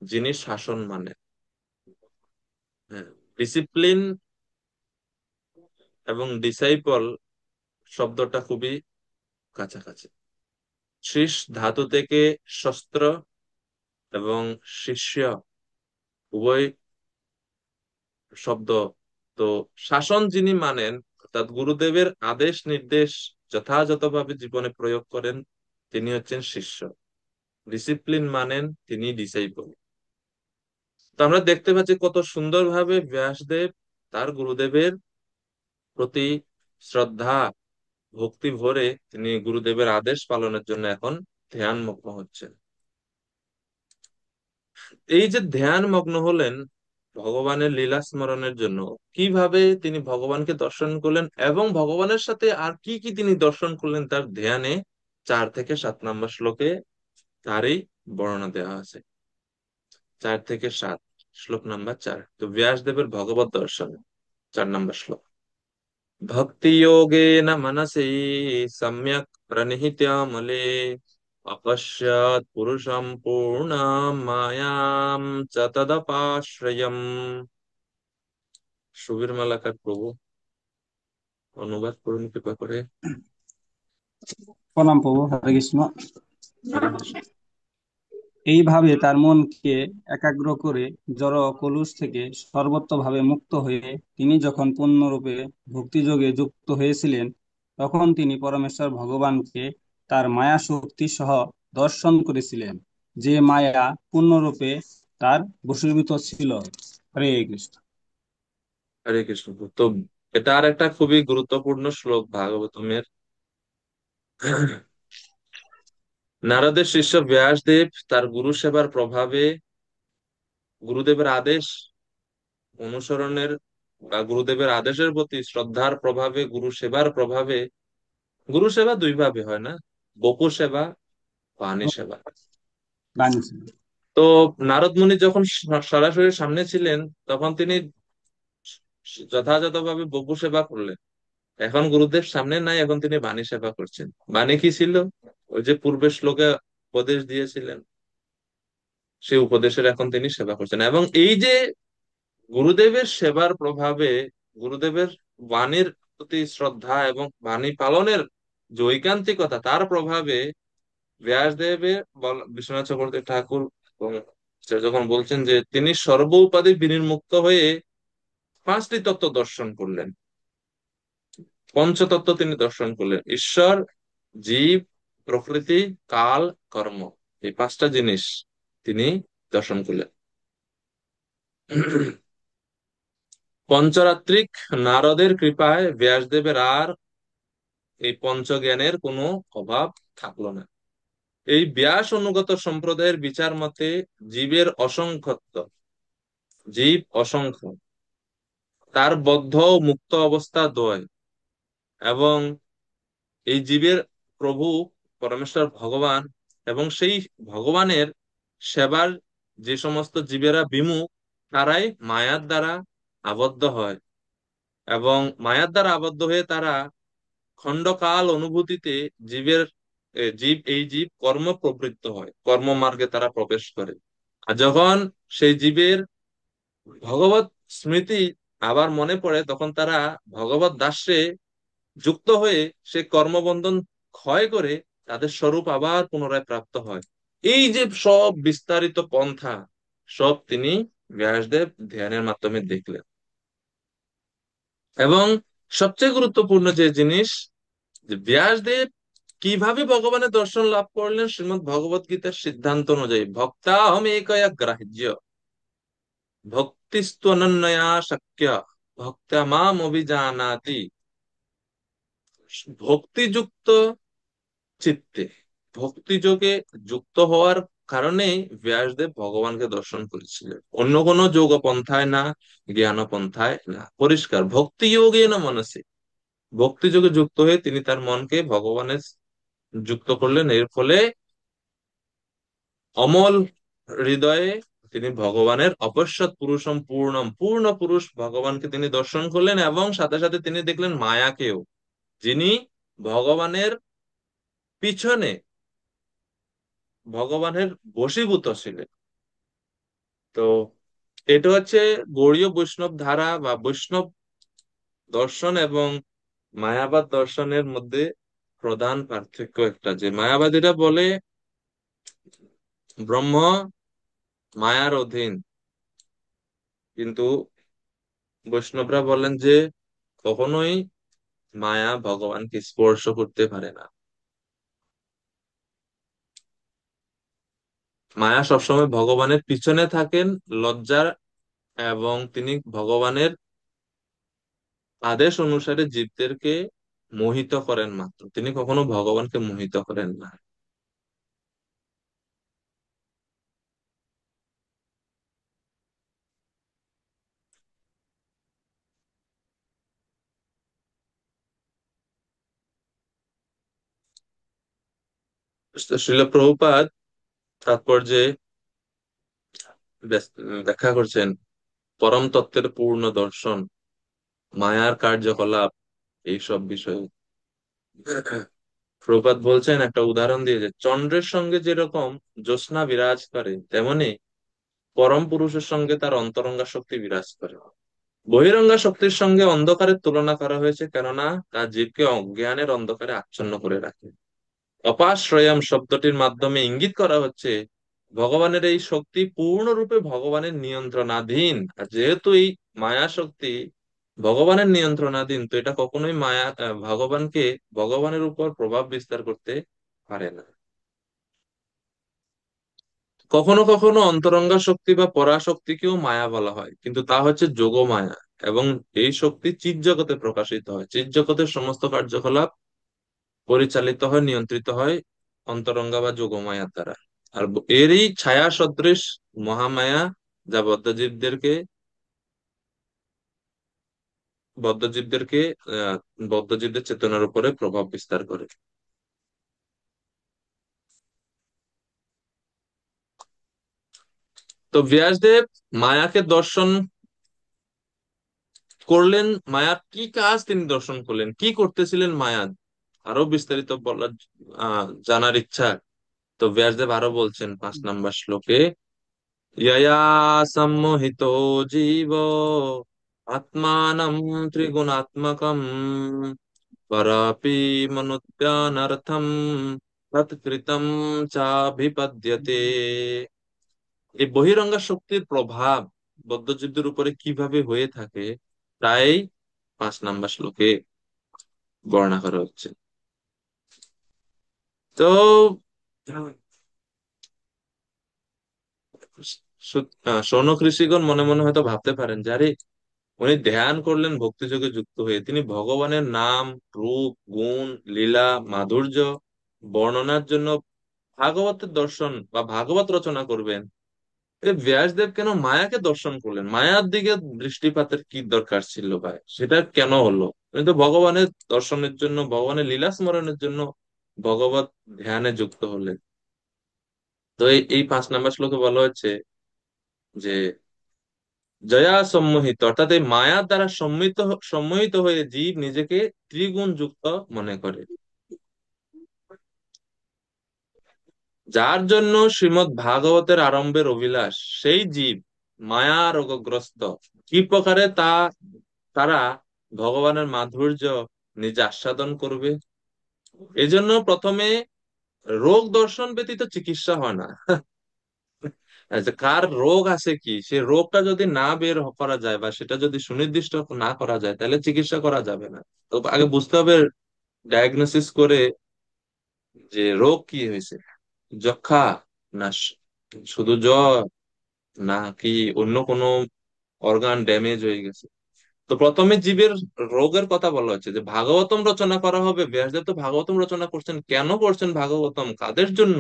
যিনি শাসন মানে। হ্যাঁ, ডিসিপ্লিন এবং ডিসাইপল শব্দটা খুবই কাছাকাছি। শিস ধাতু থেকে শস্ত্র, এবং শিষ্য উভয় শব্দ। তো শাসন যিনি মানেন, অর্থাৎ গুরুদেবের আদেশ নির্দেশ যথাযথভাবে জীবনে প্রয়োগ করেন, তিনি হচ্ছেন শিষ্য। ডিসিপ্লিন মানেন তিনি ডিসাইপল। তো আমরা দেখতে পাচ্ছি কত সুন্দরভাবে ব্যাসদেব তার গুরুদেবের প্রতি শ্রদ্ধা ভক্তি ভরে তিনি গুরুদেবের আদেশ পালনের জন্য এখন ধ্যান মগ্ন হচ্ছেন। এই যে ধ্যান মগ্ন হলেন ভগবানের লীলা স্মরণের জন্য, কিভাবে তিনি ভগবানকে দর্শন করলেন এবং ভগবানের সাথে আর কি কি তিনি দর্শন করলেন তার ধ্যানে 4 থেকে 7 নম্বর শ্লোকে তারই বর্ণনা দেওয়া আছে। 4 থেকে 7, শ্লোক নাম্বার 4। তো ব্যাসদেবের ভগবত দর্শন, 4 নম্বর শ্লোক। ভক্তি যোগেন মনসি সম্যক প্রনিহিত্যামলে अपश्यत् পুরুষম পূর্ণাম মায়াম চ তদপাশ্রয়ম। সুবীর মালাকার প্রভু অনুবাদ করুন কৃপা করে। প্রণাম প্রভু, হরে কৃষ্ণ। হরে কৃষ্ণ। এইভাবে তার মনকে একাগ্র করে জড় কলুষ থেকে সর্বতোভাবে মুক্ত হয়ে তিনি যখন পূর্ণরূপে ভক্তিযোগে যুক্ত হয়েছিলেন, তখন তিনি পরমেশ্বর ভগবানকে তার মায়া শক্তি সহ দর্শন করেছিলেন, যে মায়া পূর্ণরূপে তার বশীভূত ছিল। হরে কৃষ্ণ। হরে কৃষ্ণ। তো এটা আর একটা খুবই গুরুত্বপূর্ণ শ্লোক ভাগবতমের। নারদের শিষ্য ব্যাসদেব তার গুরু সেবার প্রভাবে, গুরুদেবের আদেশ অনুসরণের বা গুরুদেবের আদেশের প্রতি শ্রদ্ধার প্রভাবে, গুরু সেবার প্রভাবে, গুরু সেবা দুই ভাবে হয় না, গোপু সেবা, বাণী সেবা। বানিয়েছেন। তো নারদ মুনি যখন সরাসরি সামনে ছিলেন, তখন তিনি যথাযথভাবে বপু সেবা করলেন। এখন গুরুদেব সামনে নাই, এখন তিনি বাণী সেবা করছেন। বাণী কি ছিল? ওই যে পূর্বের শ্লোকে উপদেশ দিয়েছিলেন, সেই উপদেশের এখন তিনি সেবা করছেন। এবং এই যে গুরুদেবের সেবার প্রভাবে, গুরুদেবের বাণীর প্রতি শ্রদ্ধা এবং বাণী পালনের যে ঐকান্তিকতা, তার প্রভাবে ব্যাসদেবের বিশ্বনাথ চক্রবর্তী ঠাকুর এবং সে যখন বলছেন যে তিনি সর্ব উপাধি বিনির্মুক্ত হয়ে 5টি তত্ত্ব দর্শন করলেন, পঞ্চতত্ত্ব তিনি দর্শন করলেন: ঈশ্বর, জীব, প্রকৃতি, কাল, কর্ম। এই 5টা জিনিস তিনি দর্শন করলেন। পঞ্চরাত্রিক নারদের কৃপায় ব্যাসদেবের আর এই পঞ্চজ্ঞানের কোনো অভাব থাকলো না। এই ব্যাস অনুগত সম্প্রদায়ের বিচার মতে জীবের অসংখ্যত্ব, জীব অসংখ্য, তার বদ্ধ ও মুক্ত অবস্থা দ্বয়, এবং এই জীবের প্রভু পরমেশ্বর ভগবান, এবং সেই ভগবানের সেবার যে সমস্ত জীবেরা বিমুখ, তারাই মায়ার দ্বারা আবদ্ধ হয়, এবং মায়ার দ্বারা আবদ্ধ হয়ে তারা খণ্ডকাল অনুভূতিতে জীবের জীব কর্ম প্রবৃত্ত হয়, কর্ম মার্গে তারা প্রবেশ করে। আর যখন সেই জীবের ভগবত স্মৃতি আবার মনে পড়ে, তখন তারা ভগবত দাসে যুক্ত হয়ে সে কর্মবন্ধন ক্ষয় করে তাদের স্বরূপ আবার পুনরায় প্রাপ্ত হয়। এই যে সব বিস্তারিত পন্থা, সব তিনি ব্যাসদেব ধ্যানের মাধ্যমে দেখলেন। এবং সবচেয়ে গুরুত্বপূর্ণ যে জিনিস, যে ব্যাসদেব কিভাবে ভগবানের দর্শন লাভ করলেন, শ্রীমদ্ ভগবত গীতার সিদ্ধান্ত অনুযায়ী ভক্তাহম একয়া গ্রাহ্য ভক্তিস্তু অনন্যয়া শক্য ভক্তা মাম অভিজানাতি। ভক্তিযুক্ত চিত্তে, ভক্তিযোগে যুক্ত হওয়ার কারণে ব্যাসদেব ভগবানকে দর্শন করেছিলেন, অন্য কোনো যোগ পন্থায় না, জ্ঞান পন্থায় না। পরিষ্কার ভক্তি যোগে না মনসে, ভক্তিযোগে যুক্ত হয়ে তিনি তার মনকে ভগবানের যুক্ত করলেন। এর ফলে অমল হৃদয়ে তিনি ভগবানের অপশ্যৎ পুরুষম পূর্ণম, পূর্ণ পুরুষ ভগবানকে তিনি দর্শন করলেন, এবং সাথে সাথে তিনি দেখলেন মায়াকেও, যিনি ভগবানের পিছনে, ভগবানের বশীভূত ছিলেন। তো এটা হচ্ছে গৌড়ীয় বৈষ্ণব ধারা বা বৈষ্ণব দর্শন এবং মায়াবাদ দর্শনের মধ্যে প্রধান পার্থক্য একটা, যে মায়াবাদীরা বলে ব্রহ্ম মায়ার অধীন, কিন্তু বৈষ্ণবরা বলেন যে কখনোই মায়া ভগবানকে স্পর্শ করতে পারে না। মায়া সবসময় ভগবানের পিছনে থাকেন, লজ্জার, এবং তিনি ভগবানের আদেশ অনুসারে জীবদেরকে মোহিত করেন মাত্র, তিনি কখনো ভগবানকে মোহিত করেন না। শ্রীল প্রভুপাদ তাৎপর্যে ব্যাখ্যা করছেন পরম তত্ত্বের পূর্ণ দর্শন, মায়ার কার্যকলাপ, এইসব বিষয়ে প্রভুপাদ বলছেন একটা উদাহরণ দিয়ে, যে চন্দ্রের সঙ্গে যেরকম জ্যোৎস্না বিরাজ করে, তেমনি পরম পুরুষের সঙ্গে তার অন্তরঙ্গা শক্তি বিরাজ করে। বহিরঙ্গা শক্তির সঙ্গে অন্ধকারের তুলনা করা হয়েছে, কেননা তা জীবকে অজ্ঞানের অন্ধকারে আচ্ছন্ন করে রাখে। অপাশ্রয়ম শব্দটির মাধ্যমে ইঙ্গিত করা হচ্ছে ভগবানের এই শক্তি পূর্ণরূপে ভগবানের নিয়ন্ত্রণাধীন। আর যেহেতু এই মায়া শক্তি ভগবানের নিয়ন্ত্রণাধীন, তো এটা কখনোই ভগবানকে, ভগবানের উপর প্রভাব বিস্তার করতে পারে না। কখনো কখনো অন্তরঙ্গা শক্তি বা পরাশক্তিকেও মায়া বলা হয়, কিন্তু তা হচ্ছে যোগ মায়া, এবং এই শক্তি চিৎ জগতে প্রকাশিত হয়। চিৎ জগতের সমস্ত কার্যকলাপ পরিচালিত হয়, নিয়ন্ত্রিত হয় অন্তরঙ্গা বা যোগমায়ার দ্বারা। আর এরই ছায়া সদৃশ মহামায়া, যা বদ্ধজীবদেরকে আহ বদ্ধজীবদের চেতনার উপরে প্রভাব বিস্তার করে। তো ব্যাসদেব মায়াকে দর্শন করলেন, মায়ার কি কাজ তিনি দর্শন করলেন, কি করতেছিলেন মায়া, আরো বিস্তারিত বলার জানার ইচ্ছা। তো ব্যাসদেব আরো বলছেন 5 নম্বর শ্লোকে, यया सम्मोहितो जीव आत्मानं त्रिगुणात्मकम् परापि मनुष्यानर्थं तत्कृतं चाभिपद्यते। এই বহিরঙ্গা শক্তির প্রভাব বদ্ধজীবদের উপরে কিভাবে হয়ে থাকে, তাই 5 নম্বর শ্লোকে বর্ণনা করা হচ্ছে। তো শৌনক ঋষিগণ মনে মনে হয়তো ভাবতে পারেন, যারে উনি ধ্যান করলেন ভক্তিযোগে যুক্ত হয়ে, তিনি ভগবানের নাম, রূপ, গুণ, লীলা, মাধুর্য বর্ণনার জন্য ভাগবতের দর্শন বা ভাগবত রচনা করবেন। এই ব্যাসদেব কেন মায়াকে দর্শন করলেন, মায়ার দিকে দৃষ্টিপাতের কি দরকার ছিল ভাই, সেটা কেন হলো? উনি তো ভগবানের দর্শনের জন্য, ভগবানের লীলা স্মরণের জন্য ভগবত ধ্যানে যুক্ত হলেন। তো এই 5 নম্বর শ্লোকে বলা হচ্ছে যে জয়া সম্মোহিত, অর্থাৎ এই মায়ার দ্বারা সম্মোহিত হয়ে জীব নিজেকে ত্রিগুণ যুক্ত মনে করে, যার জন্য শ্রীমৎ ভাগবতের আরম্ভের অভিলাষ। সেই জীব মায়া রোগগ্রস্ত, কি প্রকারে তারা ভগবানের মাধুর্য নিজে আস্বাদন করবে। এই জন্য প্রথমে রোগ দর্শন ব্যতীত চিকিৎসা হয় না। আচ্ছা, কার রোগ আছে কি, সে রোগটা যদি না বের করা যায় বা সেটা যদি সুনির্দিষ্ট না করা যায়, তাহলে চিকিৎসা করা যাবে না। তো আগে বুঝতে হবে, ডায়াগনোসিস করে, যে রোগ কি হয়েছে, যক্ষা না শুধু জ্বর, না কি অন্য কোনো অর্গান ড্যামেজ হয়ে গেছে। তো প্রথমে জীবের রোগের কথা বলা হচ্ছে, যে ভাগবতম রচনা করা হবে। ব্যাসদেব তো ভাগবতম রচনা করছেন, কেন করছেন ভাগবতম, কাদের জন্য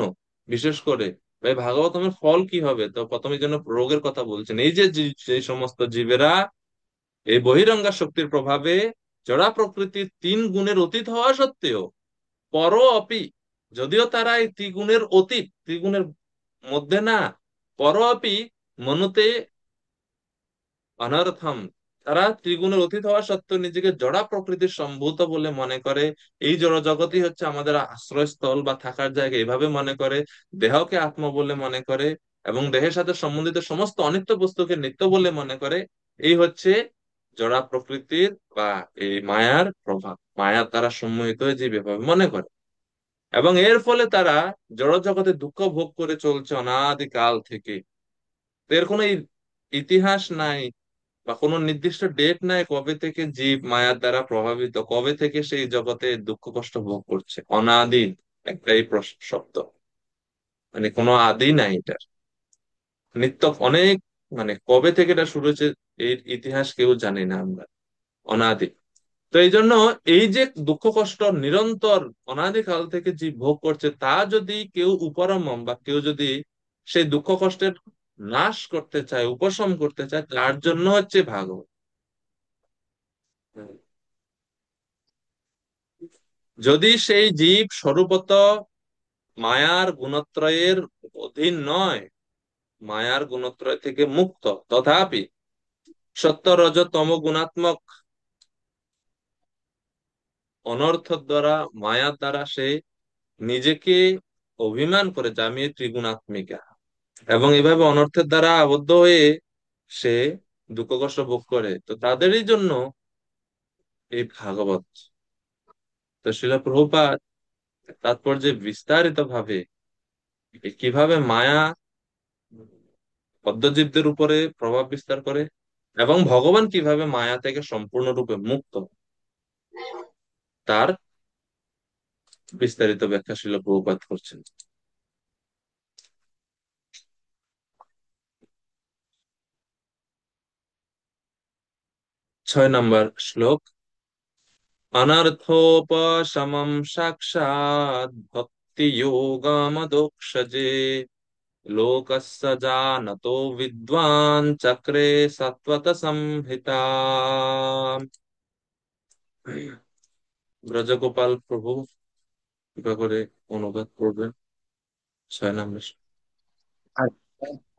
বিশেষ করে, ভাই ভাগবতমের ফল কি হবে? তো প্রথমে যেন রোগের কথা বলছেন, এই যে যে সমস্ত জীবেরা এই বহিরঙ্গা শক্তির প্রভাবে জড়া প্রকৃতির 3 গুণের অতীত হওয়া সত্ত্বেও, পর অপি, যদিও তারা এই ত্রিগুণের অতীত, ত্রিগুণের মধ্যে না, পর অপি মনুতে অনর্থম, তারা ত্রিগুণের অতীত হওয়া সত্ত্বেও নিজেকে জড়া প্রকৃতির সম্ভূত বলে মনে করে। এই জড় জগতই হচ্ছে আমাদের আশ্রয়স্থল বা থাকার জায়গা এভাবে মনে করে। দেহকে আত্মা বলে মনে করে এবং দেহের সাথে সম্বন্ধিত সমস্ত অনিত্য বস্তুকে নিত্য বলে মনে করে। এই হচ্ছে জড়া প্রকৃতির বা এই মায়ার প্রভাব। মায়ার দ্বারা সম্মোহিত হয়ে যে এভাবে মনে করে, এবং এর ফলে তারা জড় জগতে দুঃখ ভোগ করে চলছে অনাদিকাল থেকে। তো এর কোনো ইতিহাস নাই বা কোনো নির্দিষ্ট ডেট নাই কবে থেকে জীব মায়ার দ্বারা প্রভাবিত, কবে থেকে সেই জগতে দুঃখ কষ্ট ভোগ করছে। অনাদি একটাই শব্দ, মানে কোনো আদি নাই এটার। নিত্য অনেক, মানে কবে থেকে এটা শুরু হয়েছে এর ইতিহাস কেউ জানি না আমরা। অনাদি। তো এই জন্য এই যে দুঃখ কষ্ট নিরন্তর অনাদিকাল থেকে জীব ভোগ করছে, তা যদি কেউ উপরমম বা কেউ যদি সেই দুঃখ কষ্টের নাশ করতে চায়, উপশম করতে চায়, তার জন্য হচ্ছে ভাগবত। যদি সেই জীব স্বরূপত মায়ার গুণত্রয়ের অধীন নয়, মায়ার গুণত্রয় থেকে মুক্ত, তথাপি সত্য রজ তম গুণাত্মক অনর্থ দ্বারা, মায়ার দ্বারা সে নিজেকে অভিমান করে যে আমি ত্রিগুণাত্মিকা, এবং এভাবে অনর্থের দ্বারা আবদ্ধ হয়ে সে দুঃখ কষ্ট ভোগ করে, তো তাদেরই জন্য এই ভাগবত। তো শিল প্রভুপাদ তাৎপর্যে বিস্তারিত ভাবে কিভাবে মায়া পদ্মজীবদের উপরে প্রভাব বিস্তার করে এবং ভগবান কিভাবে মায়া থেকে সম্পূর্ণরূপে মুক্ত, তার বিস্তারিত ব্যাখ্যা শিল প্রভুপাত করছেন। 6 নম্বর শ্লোক। অনর্থোপশমম সাক্ষাৎ ভক্তি যোগমদোক্ষজে, লোকস্য জানতো বিদ্বান চক্রে সত্বত সংহিতা। ব্রজগোপাল প্রভু কৃপা করে অনুবাদ করবেন 6 নম্বর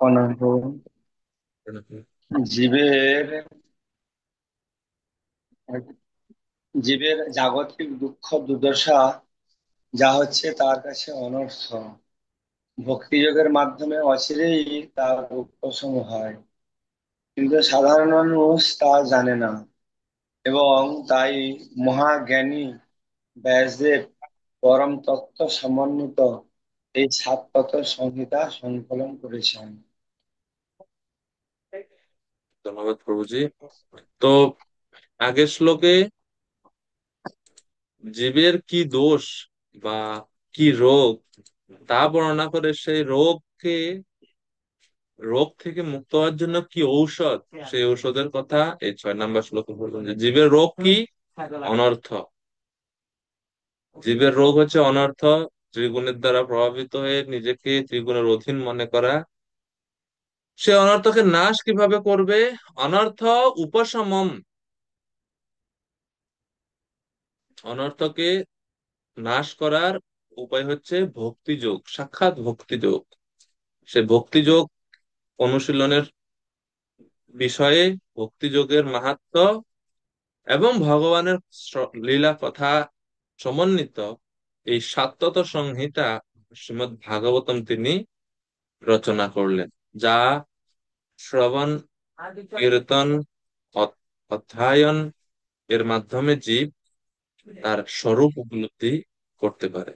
অনর্থ শ্লোক। জীবের জীবের জাগতিক দুঃখ দুর্দশা যা হচ্ছে তার কাছে অনর্থ, ভক্তিযোগের মাধ্যমে অচিরেই তার উপশম হয়, কিন্তু সাধারণ মানুষ তা জানে না, এবং তাই মহাজ্ঞানী ব্যাসদেব পরম তত্ত্ব সমন্বিত এই সাতপথ সংহিতা সংকলন করেছেন। ধন্যবাদ প্রভুজি। তো আগের শ্লোকে জীবের কি দোষ বা কি রোগ তা বর্ণনা করে, সেই রোগ থেকে মুক্ত হওয়ার জন্য কি ঔষধ, সেই ঔষধের কথা এই 6 নম্বর শ্লোকে বললেন। যে জীবের রোগ কি? অনর্থ। জীবের রোগ হচ্ছে অনর্থ, ত্রিগুণের দ্বারা প্রভাবিত হয়ে নিজেকে ত্রিগুণের অধীন মনে করা। সে অনর্থকে নাশ কিভাবে করবে? অনর্থ উপশমম, অনর্থকে নাশ করার উপায় হচ্ছে ভক্তিযোগ, সাক্ষাৎ ভক্তিযোগ। সে ভক্তিযোগ অনুশীলনের বিষয়ে, ভক্তিযোগের মাহাত্ম্য এবং ভগবানের লীলা কথা সমন্বিত এই সাতত সংহিতা শ্রীমদ্ ভাগবতম তিনি রচনা করলেন, যা শ্রবণ, কীর্তন, অধ্যয়ন এর মাধ্যমে জীব তার স্বরূপ উপলব্ধি করতে পারে।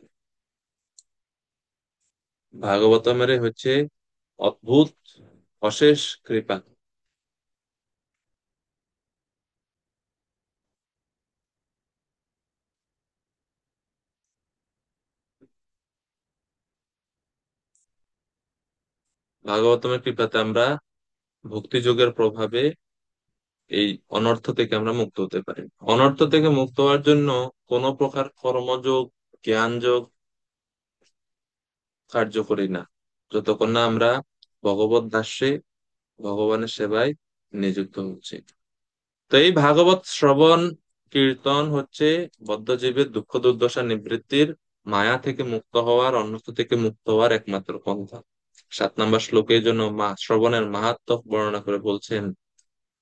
ভাগবতমের হচ্ছে অদ্ভুত অশেষ কৃপা। ভাগবতমের কৃপাতে আমরা ভক্তিযোগের প্রভাবে এই অনর্থ থেকে আমরা মুক্ত হতে পারি। অনর্থ থেকে মুক্ত হওয়ার জন্য কোন প্রকার কর্মযোগ, জ্ঞান যোগ কার্যকরী না, যতক্ষণ না আমরা ভগবত দাস্যে, ভগবানের সেবায় নিযুক্ত হচ্ছি। তো এই ভাগবত শ্রবণ কীর্তন হচ্ছে বদ্ধজীবের দুঃখ দুর্দশা নিবৃত্তির, মায়া থেকে মুক্ত হওয়ার, অনর্থ থেকে মুক্ত হওয়ার একমাত্র পন্থা। 7 নম্বর শ্লোকের জন্য শ্রবণের মাহাত্ম্য বর্ণনা করে বলছেন,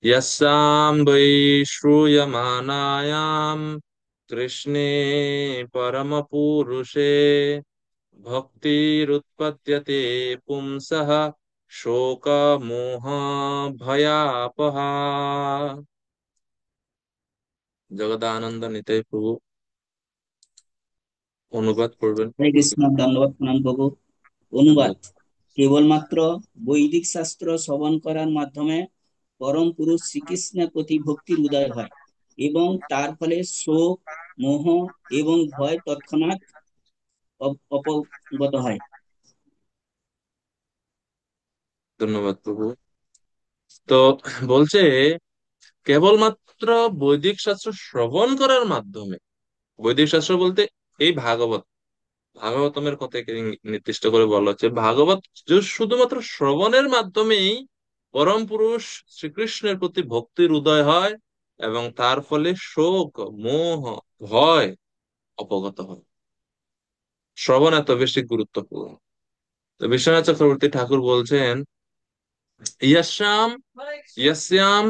यस्यां वै श्रूयमाणायां कृष्णे परमपुरुषे भक्तिरुत्पद्यते पुंसः शोकमोहभयापहा। জগদানন্দ নিতাই প্রভু অনুবাদ করবেন। হরে কৃষ্ণ। দণ্ডবত প্রণাম প্রভু। অনুবাদ: কেবলমাত্র বৈদিক শাস্ত্র শ্রবণ করার মাধ্যমে পরম পুরুষ শ্রীকৃষ্ণের প্রতি ভক্তির উদয় হয় এবং তার ফলে শোক, মোহ এবং ভয় তৎক্ষণাৎ অপগত হয়। ধন্যবাদ প্রভু। তো বলছে কেবলমাত্র বৈদিক শাস্ত্র শ্রবণ করার মাধ্যমে, বৈদিক শাস্ত্র বলতে এই ভাগবতমের কথা এখানে নির্দিষ্ট করে বলা হচ্ছে, ভাগবত যে শুধুমাত্র শ্রবণের মাধ্যমেই পরম পুরুষ শ্রীকৃষ্ণের প্রতি ভক্তির উদয় হয় এবং তার ফলে শোক, মোহ, ভয় অপগত হয়। শ্রবণ এত বেশি গুরুত্বপূর্ণ। তো বিশ্বনাথ চক্রবর্তী ঠাকুর বলছেন, यस्याम यस्याम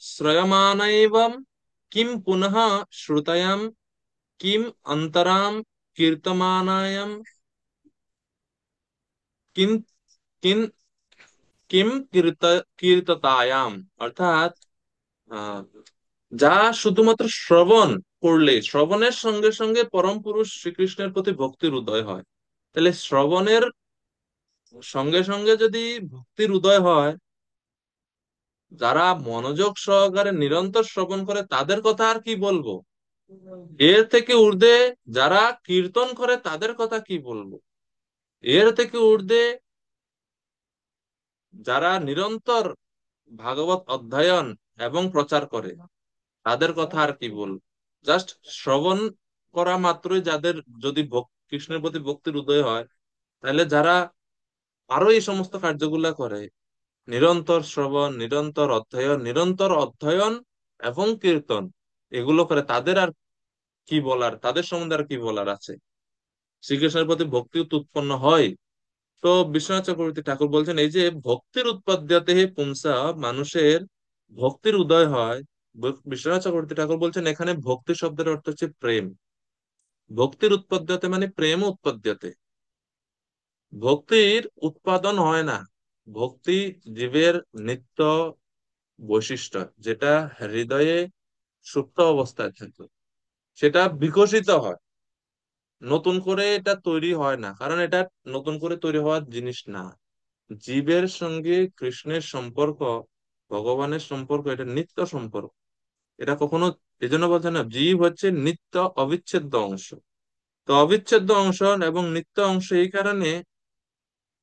श्रयमाणैवं किं पुनः श्रुतयं किम अंतराम कीर्तमानायम किन किन किम कीर्ततायाम। অর্থাৎ আহ, যা শুধুমাত্র শ্রবণ করলে শ্রবণের সঙ্গে সঙ্গে পরম পুরুষ শ্রীকৃষ্ণের প্রতি ভক্তির উদয় হয়, তাহলে শ্রবণের সঙ্গে সঙ্গে যদি ভক্তির উদয় হয়, যারা মনোযোগ সহকারে নিরন্তর শ্রবণ করে তাদের কথা আর কি বলবো, এর থেকে ঊর্ধ্বে যারা কীর্তন করে তাদের কথা কি বলবো, এর থেকে ঊর্ধ্বে যারা নিরন্তর ভাগবত অধ্যয়ন এবং প্রচার করে তাদের কথা আর কি বলবো। জাস্ট শ্রবণ করা মাত্রই যাদের যদি কৃষ্ণের প্রতি ভক্তির উদয় হয়, তাহলে যারা আরো এই সমস্ত কার্যগুলা করে, নিরন্তর শ্রবণ, নিরন্তর অধ্যয়ন এবং কীর্তন এগুলো করে, তাদের আর কি বলার, তাদের সম্বন্ধে আর কি বলার আছে। শ্রীকৃষ্ণের প্রতি ভক্তি তো উৎপন্ন হয়। তো বিশ্বনাথ চক্রবর্তী ঠাকুর বলছেন, এই যে ভক্তির উৎপদ্যতে পুংসা, মানুষের ভক্তির উদয় হয়। বিশ্বনাথ চক্রবর্তী ঠাকুর বলছেন এখানে ভক্তি শব্দের অর্থ হচ্ছে প্রেম। ভক্তির উৎপদ্যতে মানে প্রেম উৎপদ্যতে। ভক্তির উৎপাদন হয় না, ভক্তি জীবের নিত্য বৈশিষ্ট্য, যেটা হৃদয়ে সুপ্ত অবস্থায় থাকে, সেটা বিকশিত হয়, নতুন করে এটা তৈরি হয় না, কারণ এটা নতুন করে তৈরি হওয়ার জিনিস না। জীবের সঙ্গে কৃষ্ণের সম্পর্ক, ভগবানের সম্পর্ক, এটা নিত্য সম্পর্ক। এটা কখনো, এজন্য বলছে না, জীব হচ্ছে নিত্য অবিচ্ছেদ্য অংশ। তো অবিচ্ছেদ্য অংশ এবং নিত্য অংশ, এই কারণে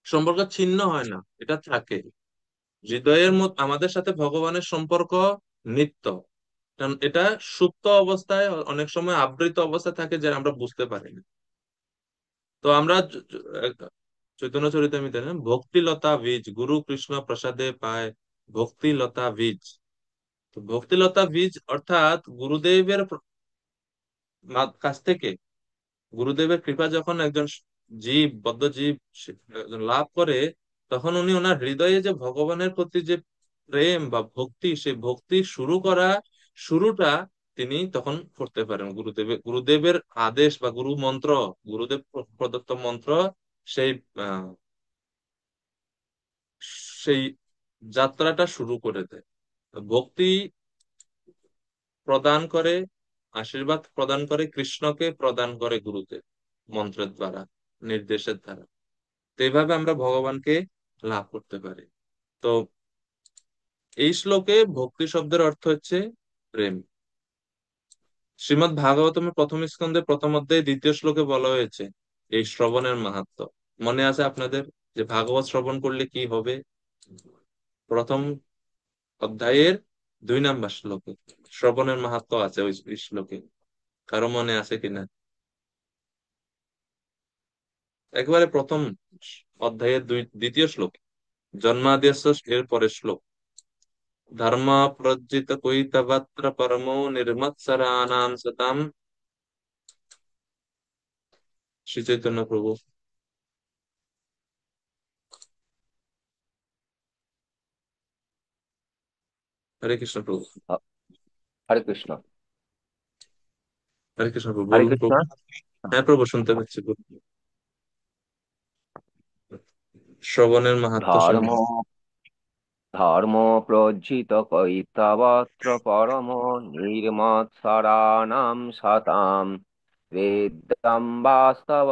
সম্পর্ক ছিন্ন হয় না, এটা থাকে। হৃদয়ের মধ্যে আমাদের সাথে ভগবানের সম্পর্ক নিত্য, কারণ এটা সুপ্ত অবস্থায়, অনেক সময় আবৃত অবস্থায় থাকে, যে আমরা বুঝতে পারি না। তো আমরা চৈতন্য চরিতামৃতে না, ভক্তিলতা বীজ গুরু কৃষ্ণ প্রসাদে পায়, ভক্তিলতা বীজ। তো ভক্তিলতা বীজ অর্থাৎ গুরুদেবের কাছ থেকে, গুরুদেবের কৃপা যখন একজন জীব, বদ্ধ জীব লাভ করে, তখন উনি ওনার হৃদয়ে যে ভগবানের প্রতি যে প্রেম বা ভক্তি, সেই ভক্তি শুরুটা তিনি তখন করতে পারেন। গুরুদেবের আদেশ বা গুরু মন্ত্র, গুরুদেব প্রদত্ত মন্ত্র, সেই আহ সেই যাত্রাটা শুরু করে দেয়। ভক্তি প্রদান করে, আশীর্বাদ প্রদান করে, কৃষ্ণকে প্রদান করে গুরুদেব মন্ত্রের দ্বারা, নির্দেশের দ্বারা। তো এইভাবে আমরা ভগবানকে লাভ করতে পারি। তো এই শ্লোকে ভক্তি শব্দের অর্থ হচ্ছে প্রেম। শ্রীমদ্ ভাগবতমের প্রথম স্কন্ধে প্রথম অধ্যায়ে 2য় শ্লোকে বলা হয়েছে এই শ্রবণের মাহাত্ম্য। মনে আছে আপনাদের যে ভাগবত শ্রবণ করলে কি হবে? প্রথম অধ্যায়ের 2 নম্বর শ্লোকে শ্রবণের মাহাত্ম্য আছে ওই শ্লোকে। কারো মনে আছে কিনা? একেবারে প্রথম অধ্যায়ের 2য় শ্লোক, জন্মাদ্যস্য এর পরের শ্লোক, ধর্ম প্রজ্জিত কৈতবত্র পরমো নির্মৎসরানাম সতাম। শ্রী চৈতন্য প্রভু। হরে কৃষ্ণ প্রভু। আ- হরে কৃষ্ণ। হরে কৃষ্ণ প্রভু, হরে বলুন কৃষ্ণ। প্রভু। হ্যাঁ প্রভু, শুনতে পাচ্ছি, বলুন। শ্রবণের মাহাত্ম্য ধর্ম শুনবেন। ধর্ম প্রজ্জিত কৈতবত্র পরম নির্মৎসরাণাম সতাম বেদম বাস্তব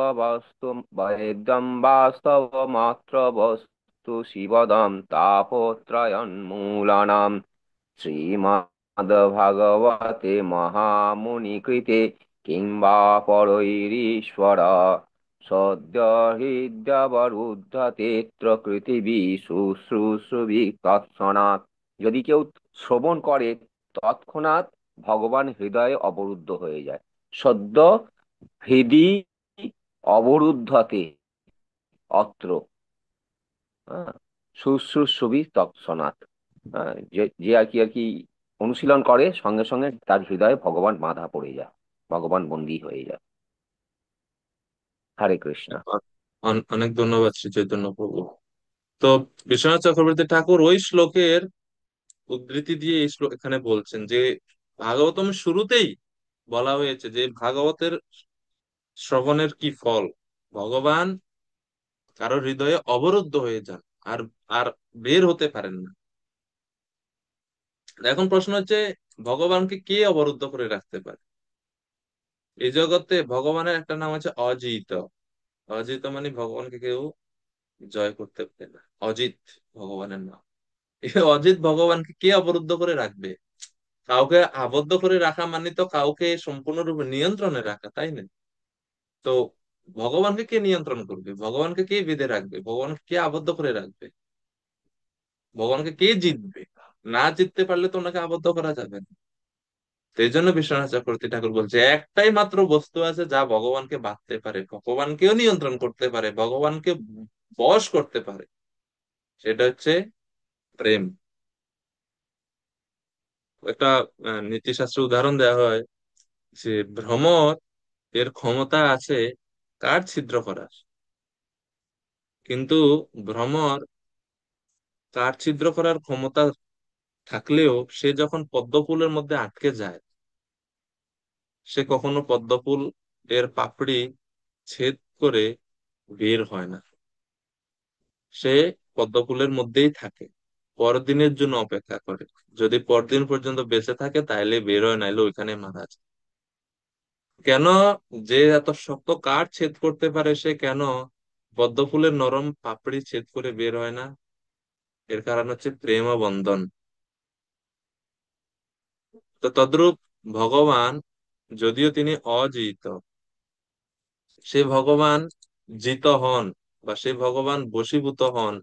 মাত্র বস্তু শিবদম তাপত্রয়ন্মূলানাম শ্রীমদ্ভাগবতে মহামুনিকৃতে কিংবা পরৈরীশ্বর সদ্য হৃদয়বরুদ্ধতেত্র পৃথিবী শুশ্রূষুভি তৎক্ষণাৎ। যদি কেউ শ্রবণ করে তৎক্ষণাৎ ভগবান হৃদয়ে অবরুদ্ধ হয়ে যায়। সদ্য হৃদি অবরুদ্ধতে অত্র, হ্যাঁ, শুশ্রূষুভি তৎক্ষণাৎ। যে যে আর কি অনুশীলন করে সঙ্গে সঙ্গে তার হৃদয়ে ভগবান বাঁধা পড়ে যায়, ভগবান বন্দী হয়ে যায়। হরে কৃষ্ণ। অনেক ধন্যবাদ শ্রী চৈতন্য প্রভু। তো বিশ্বনাথ চক্রবর্তী ঠাকুর ওই শ্লোকের উদ্ধৃতি দিয়ে এই শ্লোক এখানে বলছেন যে ভাগবতম শুরুতেই বলা হয়েছে যে ভাগবতের শ্রবণের কি ফল। ভগবান কারো হৃদয়ে অবরুদ্ধ হয়ে যান, আর আর বের হতে পারেন না। এখন প্রশ্ন হচ্ছে, ভগবানকে কে অবরুদ্ধ করে রাখতে পারে? এই জগতে ভগবানের একটা নাম আছে অজিত। অজিত মানে ভগবানকে কেউ জয় করতে পারে না। অজিত ভগবানের নাম। এই অজিত ভগবানকে কে অবরুদ্ধ করে রাখবে? কাউকে আবদ্ধ করে রাখা মানে তো কাউকে সম্পূর্ণরূপে নিয়ন্ত্রণে রাখা, তাই না? তো ভগবানকে কে নিয়ন্ত্রণ করবে? ভগবানকে কে বেঁধে রাখবে? ভগবানকে কে আবদ্ধ করে রাখবে? ভগবানকে কে জিতবে? না জিততে পারলে তো ওনাকে আবদ্ধ করা যাবে না। তো এই জন্য বিশ্বনাথ চক্রবর্তী ঠাকুর বলছে একটাই মাত্র বস্তু আছে যা ভগবানকে বাঁধতে পারে, ভগবানকেও নিয়ন্ত্রণ করতে পারে, ভগবানকে বশ করতে পারে। সেটা হচ্ছে প্রেম। একটা নীতিশাস্ত্র উদাহরণ দেওয়া হয় যে ভ্রমর এর ক্ষমতা আছে কাঠ ছিদ্র করার, কিন্তু ভ্রমর কাঠ ছিদ্র করার ক্ষমতা থাকলেও সে যখন পদ্ম ফুলের মধ্যে আটকে যায়, সে কখনো পদ্ম ফুল এর পাপড়ি ছেদ করে বের হয় না। সে পদ্ম ফুলের মধ্যেই থাকে, পরদিনের জন্য অপেক্ষা করে। যদি পরদিন পর্যন্ত বেঁচে থাকে তাহলে বের হয়, নাইলে ওইখানে মারা যায়। কেন? যে এত শক্ত কাঠ ছেদ করতে পারে সে কেন পদ্ম ফুলের নরম পাপড়ি ছেদ করে বের হয় না? এর কারণ হচ্ছে প্রেম ও বন্ধন। তো তদ্রূপ ভগবান, যদিও তিনি অজিত, সে ভগবান জিত হন বা সে ভগবান বশীভূত হন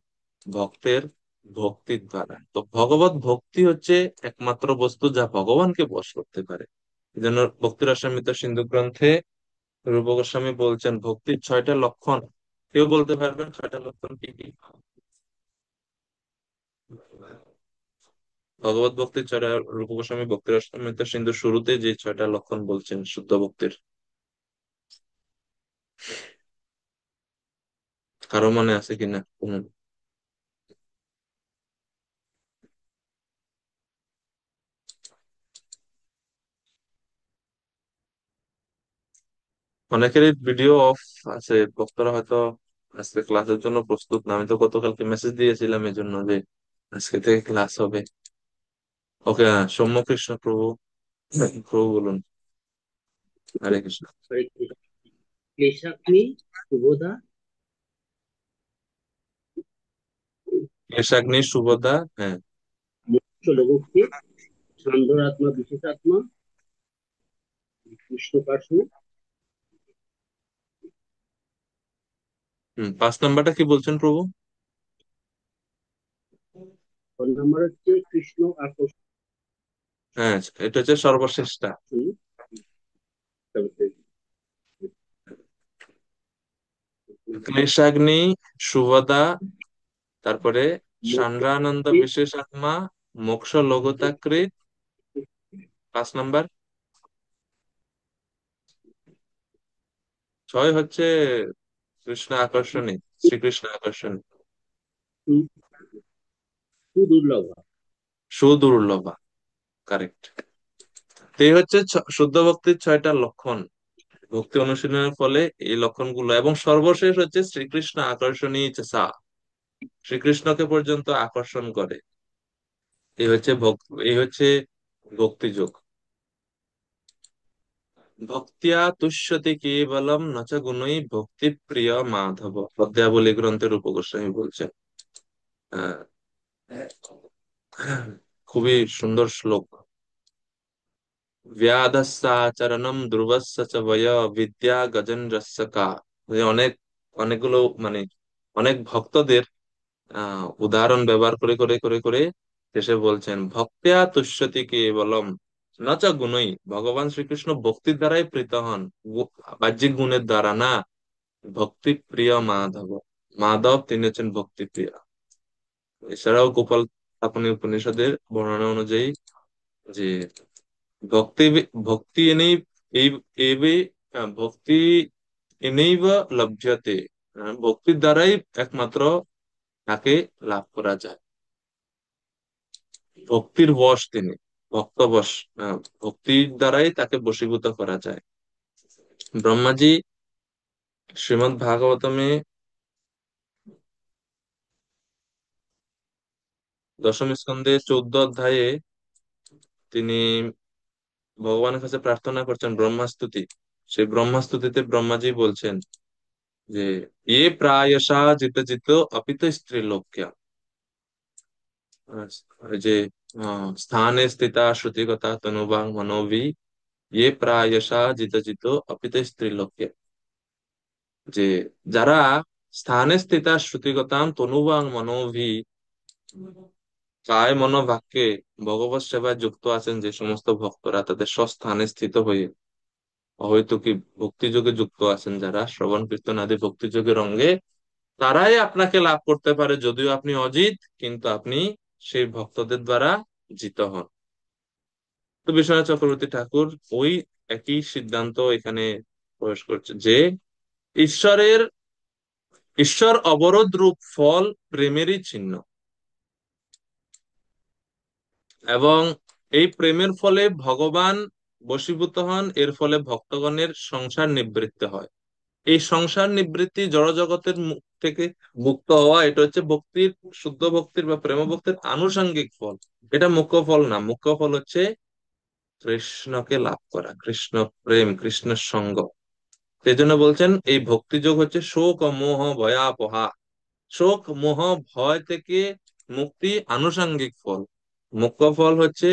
ভক্তের ভক্তির দ্বারা। তো ভগবত ভক্তি হচ্ছে একমাত্র বস্তু যা ভগবানকে বশ করতে পারে। এই জন্য ভক্তি রসামৃত সিন্ধু গ্রন্থে রূপ গোস্বামী বলছেন ভক্তির 6টা লক্ষণ। কেউ বলতে পারবেন 6টা লক্ষণ কি কি? ভগবত ভক্তির 6টা, রূপ গোস্বামী ভক্তি রসামৃত সিন্ধু শুরুতে যে 6টা লক্ষণ বলছেন শুদ্ধ ভক্তির, কারো মনে আছে কিনা? অনেকেরই ভিডিও অফ আছে, ভক্তরা হয়তো আজকে ক্লাসের জন্য প্রস্তুত না। আমি তো গতকালকে মেসেজ দিয়েছিলাম এই জন্য যে আজকে থেকে ক্লাস হবে। ওকে, সৌম্য কৃষ্ণ প্রভু। প্রভু বলুন। হরে কৃষ্ণ। হরে কৃষ্ণ। ক্লেশাগ্নি শুভদা কেশাগ্নি সুভদ্রা, হ্যাঁ। মোক্ষ লঘুকে সান্ধ্যাত্মা বিশেষাত্মা কৃষ্ণকাশু। 5 নাম্বারটা কি বলছেন প্রভু? ফোন নাম্বার হচ্ছে কৃষ্ণ আকর্ষণ। হ্যাঁ, এটা হচ্ছে সর্বশ্রেষ্ঠা। ক্লেশাগ্নি সুভদা, তারপরে সান্দ্রানন্দ বিশেষ আত্মা, মোক্ষ লঘুতাকৃত। 5 নাম্বার। 6 হচ্ছে কৃষ্ণ আকর্ষণী, শ্রীকৃষ্ণ আকর্ষণী। সুদুর্লভ। সুদুর্লভা, কারেক্ট। এই হচ্ছে শুদ্ধ ভক্তির 6টা লক্ষণ। ভক্তি অনুশীলনের ফলে এই লক্ষণগুলো, এবং সর্বশেষ হচ্ছে শ্রীকৃষ্ণ আকর্ষণীয় চা, শ্রীকৃষ্ণকে পর্যন্ত আকর্ষণ করে। এই হচ্ছে ভক্তিযোগ। ভক্তিয়া তুষ্যতি কেবলম নচ গুণই ভক্তি প্রিয় মাধব, পদ্মাবলী গ্রন্থের উপগোস্বামী বলছেন। আহ, খুবই সুন্দর শ্লোক। ব্যাধস্যাচরণম ধ্রুবস্য চ বয় বিদ্যা গজেন্দ্রস্য কা। অনেক অনেকগুলো মানে অনেক ভক্তদের উদাহরণ ব্যবহার করে করে করে করে শেষে বলছেন ভক্ত্যা তুষ্যতি কেবলম নচ গুণই, ভগবান শ্রীকৃষ্ণ ভক্তির দ্বারাই প্রীত হন, বাহ্যিক গুণের দ্বারা না। ভক্তি প্রিয় মাধব, মাধব তিনি হচ্ছেন ভক্তি প্রিয়। এছাড়াও গোপাল তাপনী উপনিষদের বর্ণনা অনুযায়ী যে ভক্তি ভক্তি এনেই এই এবে ভক্তি এনেইব লভ্যতে, ভক্তির দ্বারাই একমাত্র তাকে লাভ করা যায়। ভক্তির বশ তিনি, ভক্তবশ, ভক্তির দ্বারাই তাকে বশীভূত করা যায়। ব্রহ্মাজি শ্রীমদ্ ভাগবতমে 10ম স্কন্ধে 14 অধ্যায়ে তিনি ভগবানের কাছে প্রার্থনা করছেন ব্রহ্মাস্তুতি। সেই ব্রহ্মাস্তুতিতে ব্রহ্মাজি বলছেন যে এ প্রায়শা জিত জিত অপিত স্ত্রীলোক্যা, যে স্থানে স্থিতা শ্রুতিগতা তনুবাং মনোবি এ প্রায়শা জিত জিত অপিত স্ত্রীলোক্যা, যে যারা স্থানে স্থিতা শ্রুতিগতাম তনুবাং মনোভি, কায় মনোবাক্যে ভগবত সেবায় যুক্ত আছেন যে সমস্ত ভক্তরা, তাদের স্বস্থানে স্থিত হয়ে হয়তো কি ভক্তিযোগে যুক্ত আছেন, যারা শ্রবণ কীর্তন আদি ভক্তিযোগের অঙ্গে, তারাই আপনাকে লাভ করতে পারে। যদিও আপনি অজিত, কিন্তু আপনি সেই ভক্তদের দ্বারা জিত হন। তো বিশ্বনাথ চক্রবর্তী ঠাকুর ওই একই সিদ্ধান্ত এখানে প্রকাশ করছে যে ঈশ্বরের ঈশ্বর অবরোধ রূপ ফল প্রেমেরই চিহ্ন, এবং এই প্রেমের ফলে ভগবান বশীভূত হন, এর ফলে ভক্তগণের সংসার নিবৃত্তি হয়। এই সংসার নিবৃত্তি জড় জগতের মুখ থেকে মুক্ত হওয়া, এটা হচ্ছে ভক্তির, শুদ্ধ ভক্তির বা প্রেম ভক্তির আনুষঙ্গিক ফল। এটা মুখ্য ফল না, মুখ্য ফল হচ্ছে কৃষ্ণকে লাভ করা, কৃষ্ণ প্রেম, কৃষ্ণের সঙ্গ। সেই জন্য বলছেন এই ভক্তিযোগ হচ্ছে শোক মোহ ভয়াপহা, শোক মোহ ভয় থেকে মুক্তি আনুষঙ্গিক ফল। মুখ্য ফল হচ্ছে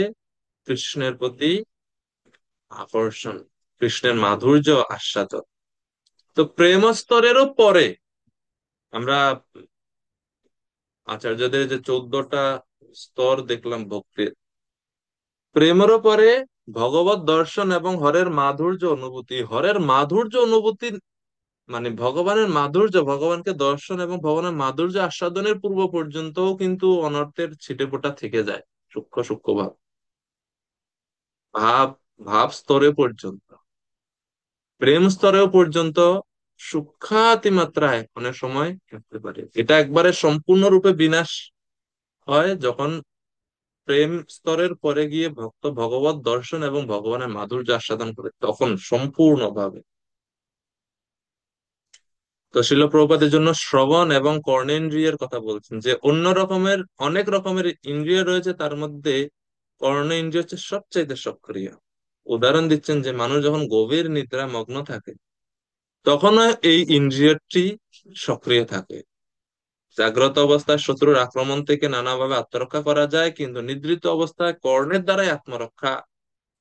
কৃষ্ণের প্রতি আকর্ষণ, কৃষ্ণের মাধুর্য আস্বাদন। তো প্রেম স্তরেরও পরে আমরা আচার্যদের যে 14টা স্তর দেখলাম ভক্তির, প্রেমেরও পরে ভগবত দর্শন এবং হরের মাধুর্য অনুভূতি। হরের মাধুর্য অনুভূতি মানে ভগবানের মাধুর্য, ভগবানকে দর্শন এবং ভগবানের মাধুর্য আস্বাদনের পূর্ব পর্যন্তও কিন্তু অনর্থের ছিটেফোঁটা থেকে যায়, সূক্ষ্ম সূক্ষ্ম ভাব, ভাব ভাব স্তরে পর্যন্ত, প্রেম স্তরেও পর্যন্ত সূক্ষ্মাতি মাত্রায় অনেক সময় থাকতে পারে। এটা একবারে সম্পূর্ণরূপে বিনাশ হয় যখন প্রেম স্তরের পরে গিয়ে ভক্ত ভগবত দর্শন এবং ভগবানের মাধুর্য আস্বাদন করে, তখন সম্পূর্ণভাবে। তো শিল প্রভুপাদের জন্য শ্রবণ এবং কর্ণেন্দ্রিয়ের কথা বলছেন, যে অন্য রকমের অনেক রকমের ইন্দ্রিয় রয়েছে, তার মধ্যে কর্ণেন্দ্রিয় হচ্ছে সবচাইতে সক্রিয়। উদাহরণ দিচ্ছেন যে মানুষ যখন গভীর নিদ্রা মগ্ন থাকে, তখনও এই ইন্দ্রিয়টি সক্রিয় থাকে। জাগ্রত অবস্থায় শত্রুর আক্রমণ থেকে নানাভাবে আত্মরক্ষা করা যায়, কিন্তু নিদ্রিত অবস্থায় কর্ণের দ্বারাই আত্মরক্ষা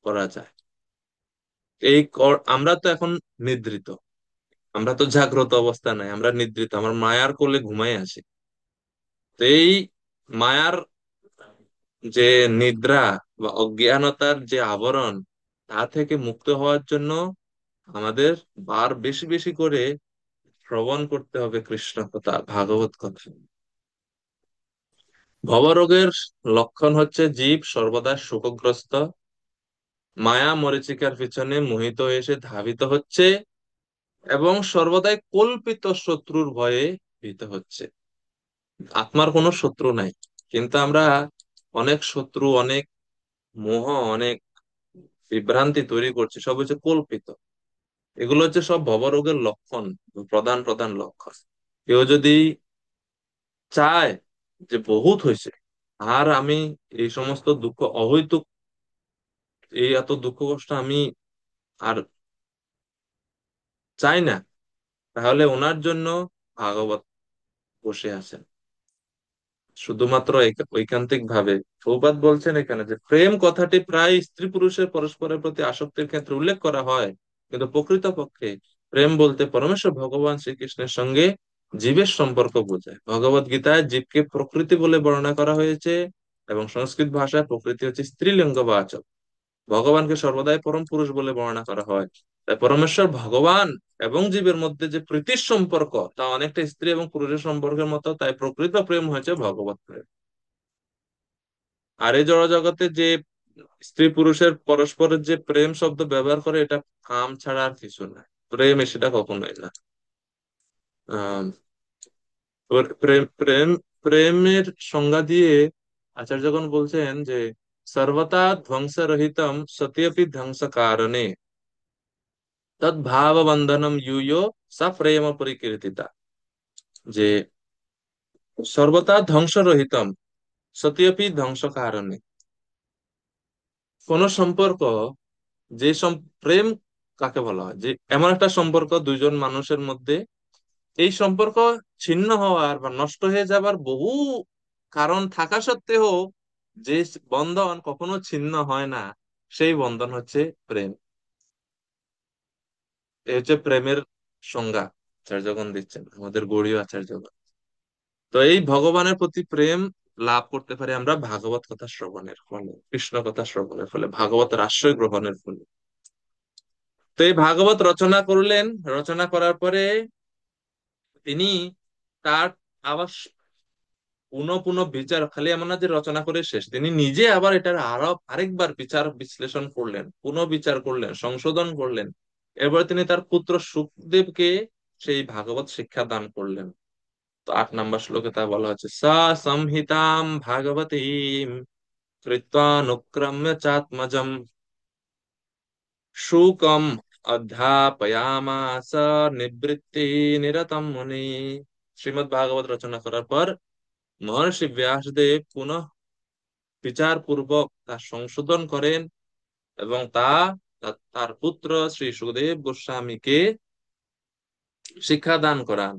করা যায়। আমরা তো এখন নিদ্রিত, আমরা তো জাগ্রত অবস্থা নাই, আমরা নিদ্রিত, আমরা মায়ার কোলে ঘুমাই আছি। তো এই মায়ার যে নিদ্রা বা অজ্ঞানতার যে আবরণ, তা থেকে মুক্ত হওয়ার জন্য আমাদের বেশি বেশি করে শ্রবণ করতে হবে কৃষ্ণ কথা, ভাগবত কথা। ভবরোগের লক্ষণ হচ্ছে জীব সর্বদা শোকগ্রস্ত, মায়া মরীচিকার পিছনে মোহিত হয়ে এসে ধাবিত হচ্ছে, এবং সর্বদাই কল্পিত শত্রুর ভয়ে ভীত হচ্ছে। আত্মার কোনো শত্রু নাই, কিন্তু আমরা অনেক শত্রু, অনেক মোহ, অনেক বিভ্রান্তি তৈরি করছে, সব হচ্ছে কল্পিত। এগুলো হচ্ছে সব ভবরোগের লক্ষণ, প্রধান প্রধান লক্ষণ। কেউ যদি চায় যে বহুত হয়েছে, আর আমি এই সমস্ত দুঃখ অহৈতুক, এই এত দুঃখ কষ্ট আমি আর চাই না, তাহলে ওনার জন্য ভাগবত বসে আছেন শুধুমাত্র ঐকান্তিক ভাবে। প্রভুপাদ বলছেন এখানে যে প্রেম কথাটি প্রায় স্ত্রী পুরুষের পরস্পরের প্রতি আসক্তির ক্ষেত্রে উল্লেখ করা হয়, কিন্তু প্রকৃতপক্ষে প্রেম বলতে পরমেশ্বর ভগবান শ্রীকৃষ্ণের সঙ্গে জীবের সম্পর্ক বোঝায়। ভগবত গীতায় জীবকে প্রকৃতি বলে বর্ণনা করা হয়েছে, এবং সংস্কৃত ভাষায় প্রকৃতি হচ্ছে স্ত্রীলিঙ্গ বাচক। ভগবানকে সর্বদাই পরম পুরুষ বলে বর্ণনা করা হয়। তাই পরমেশ্বর ভগবান এবং জীবের মধ্যে যে প্রীতির সম্পর্ক, তা অনেকটা স্ত্রী এবং পুরুষের সম্পর্কের মতো। তাই প্রকৃত প্রেম হয়েছে ভগবত প্রেম। আর এই জড় জগতে যে স্ত্রী পুরুষের পরস্পরের যে প্রেম শব্দ ব্যবহার করে, এটা কাম ছাড়া আর কিছু না। প্রেম সেটা কখনোই না। আহ প্রেম প্রেম প্রেমের সংজ্ঞা দিয়ে আচার্যগণ বলছেন যে সর্বতা ধ্বংসরহিতম সত্যপি ধ্বংস কারণে তদ্ভাব বন্ধনম ইউয়ো সা প্রেম পরিকীর্তিতা। যে সর্বতা ধ্বংসরহিতম সত্যপি ধ্বংস কারণে, কোন সম্পর্ক, প্রেম কাকে বলা হয়, যে এমন একটা সম্পর্ক দুইজন মানুষের মধ্যে, এই সম্পর্ক ছিন্ন হওয়ার বা নষ্ট হয়ে যাবার বহু কারণ থাকা সত্ত্বেও যে বন্ধন কখনো ছিন্ন হয় না, সেই বন্ধন হচ্ছে প্রেম। এই হচ্ছে প্রেমের সংজ্ঞা আচার্যগণ দিচ্ছেন, আমাদের গৌড়ীয় আচার্যগণ। তো এই ভগবানের প্রতি প্রেম লাভ করতে পারি আমরা ভাগবত কথা শ্রবণের ফলে, কৃষ্ণ কথা শ্রবণের ফলে, ভাগবতের আশ্রয় গ্রহণের ফলে। তো এই ভাগবত রচনা করলেন, রচনা করার পরে তিনি তার আবার পুনঃ পুনঃ বিচার, খালি এমন না যে রচনা করে শেষ, তিনি নিজে আবার এটার আরো আরেকবার বিচার বিশ্লেষণ করলেন, পুনঃ বিচার করলেন, সংশোধন করলেন। এরপরে তিনি তার পুত্র সুখদেবকে সেই ভাগবত শিক্ষা দান করলেন। তো 8 নম্বর শ্লোকে তা বলা হচ্ছে, সা সংহিতাম ভাগবতীম কৃত্বানুক্রম্য চাত্মজম শুকম অধ্যাপয়ামাস নিবৃত্তি নিরতম মুনি। শ্রীমদ্ ভাগবত রচনা করার পর মহর্ষি ব্যাসদেব পুনঃ বিচার পূর্বক তা সংশোধন করেন, এবং তার পুত্র শ্রী সুখদেব গোস্বামীকে শিক্ষা দান করান,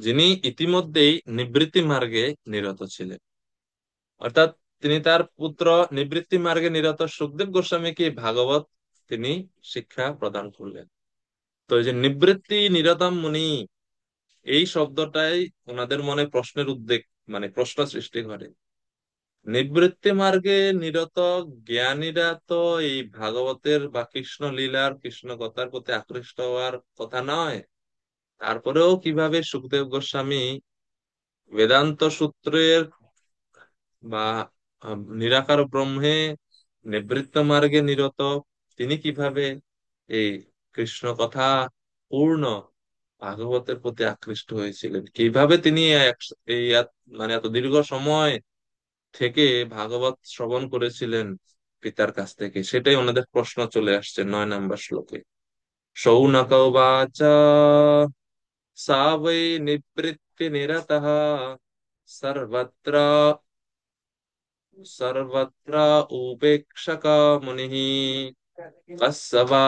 যিনি ইতিমধ্যেই নিবৃত্তি মার্গে নিরত ছিলেন। অর্থাৎ তিনি তার পুত্র নিবৃত্তি মার্গে নিরত সুখদেব গোস্বামীকে ভাগবত তিনি শিক্ষা প্রদান করলেন। তো এই যে নিবৃত্তি নিরতম মুনি, এই শব্দটাই ওনাদের মনে প্রশ্নের উদ্বেগ, মানে প্রশ্ন সৃষ্টি করে। নিবৃত্তি মার্গে নিরত জ্ঞানীরা তো এই ভাগবতের বা কৃষ্ণ লীলার, কৃষ্ণ কথার প্রতি আকৃষ্ট হওয়ার কথা নয়। তারপরেও কিভাবে সুখদেব গোস্বামী বেদান্ত সূত্রের বা নিরাকার ব্রহ্মে নিবৃত্ত মার্গে নিরত, তিনি কিভাবে এই কৃষ্ণ কথা পূর্ণ ভাগবতের প্রতি আকৃষ্ট হয়েছিলেন, কিভাবে তিনি মানে এত দীর্ঘ সময় থেকে ভাগবত শ্রবণ করেছিলেন পিতার কাছ থেকে, সেটাই ওনাদের প্রশ্ন চলে আসছে 9 নম্বর শ্লোকে। শৌনক উবাচ সা বৈ নিবৃত্তি নিরতঃ সর্বত্র সর্বত্র উপেক্ষক মুনিঃ কস্য বা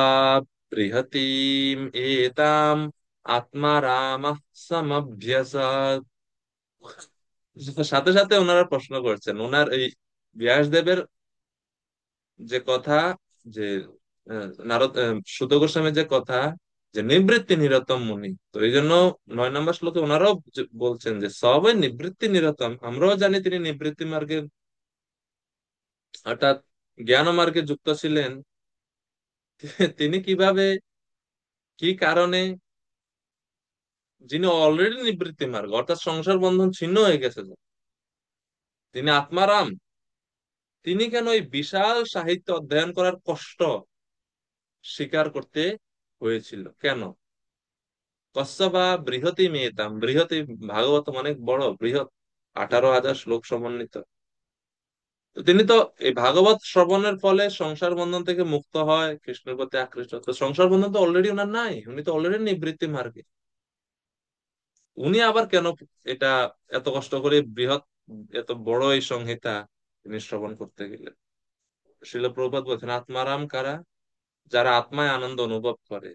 বৃহতীম এতাম আত্মা রামঃ সমভ্যসাৎ। সাথে সাথে ওনারা প্রশ্ন করছেন, ওনার এই ব্যাসদেবের যে কথা, যে নারদ সুত গোস্বামীর যে কথা, যে নিবৃত্তি নিরতম মুনি, তো এই জন্য 9 নম্বর শ্লোকে ওনারাও বলছেন যে সবাই নিবৃত্তি নিরতম, আমরাও জানি তিনি নিবৃত্তি মার্গে, অর্থাৎ জ্ঞান মার্গে যুক্ত ছিলেন। তিনি কিভাবে, কি কারণে, যিনি অলরেডি নিবৃত্তি মার্গ, অর্থাৎ সংসার বন্ধন ছিন্ন হয়ে গেছে, তিনি আত্মারাম, তিনি কেন এই বিশাল সাহিত্য অধ্যয়ন করার কষ্ট স্বীকার করতে হয়েছিল কেন? কস্য বা বৃহতি মেয়েতাম, বৃহতি ভাগবত অনেক বড়, বৃহৎ, 18,000 শ্লোক সমন্বিত। তো তিনি তো এই ভাগবত শ্রবণের ফলে সংসার বন্ধন থেকে মুক্ত হয়, কৃষ্ণের প্রতি আকৃষ্ট। তো সংসার বন্ধন তো অলরেডি ওনার নাই, উনি তো অলরেডি নিবৃত্তি মার্গে। উনি আবার কেন এটা এত কষ্ট করে বৃহৎ, এত বড় এই সংহিতা তিনি শ্রবণ করতে গেলেন? শিল প্রভুপাদ বলছেন, আত্মারাম কারা? যারা আত্মায় আনন্দ অনুভব করে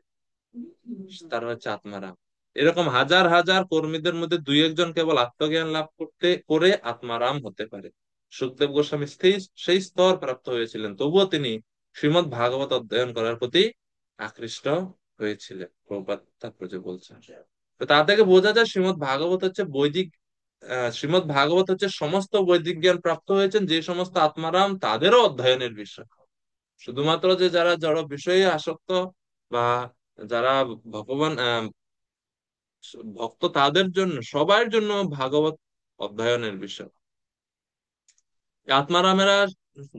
তারা হচ্ছে আত্মারাম। এরকম হাজার হাজার কর্মীদের মধ্যে দুই একজন কেবল আত্মজ্ঞান লাভ করতে করে আত্মারাম হতে পারে। সুখদেব গোস্বামী সেই স্তর প্রাপ্ত হয়েছিলেন, তবুও তিনি শ্রীমৎ ভাগবত অধ্যয়ন করার প্রতি আকৃষ্ট হয়েছিলেন। প্রভুপাদ তাৎপর্য বলছেন। তো তা থেকে বোঝা যায় শ্রীমৎ ভাগবত হচ্ছে বৈদিক, শ্রীমৎ ভাগবত হচ্ছে সমস্ত বৈদিক জ্ঞান প্রাপ্ত হয়েছেন যে সমস্ত আত্মারাম, তাদেরও অধ্যয়নের বিষয়। শুধুমাত্র যে যারা জড় বিষয়ে আসক্ত বা যারা ভগবান ভক্ত, তাদের জন্য, সবার জন্য ভাগবত অধ্যয়নের বিষয়। আত্মারামেরা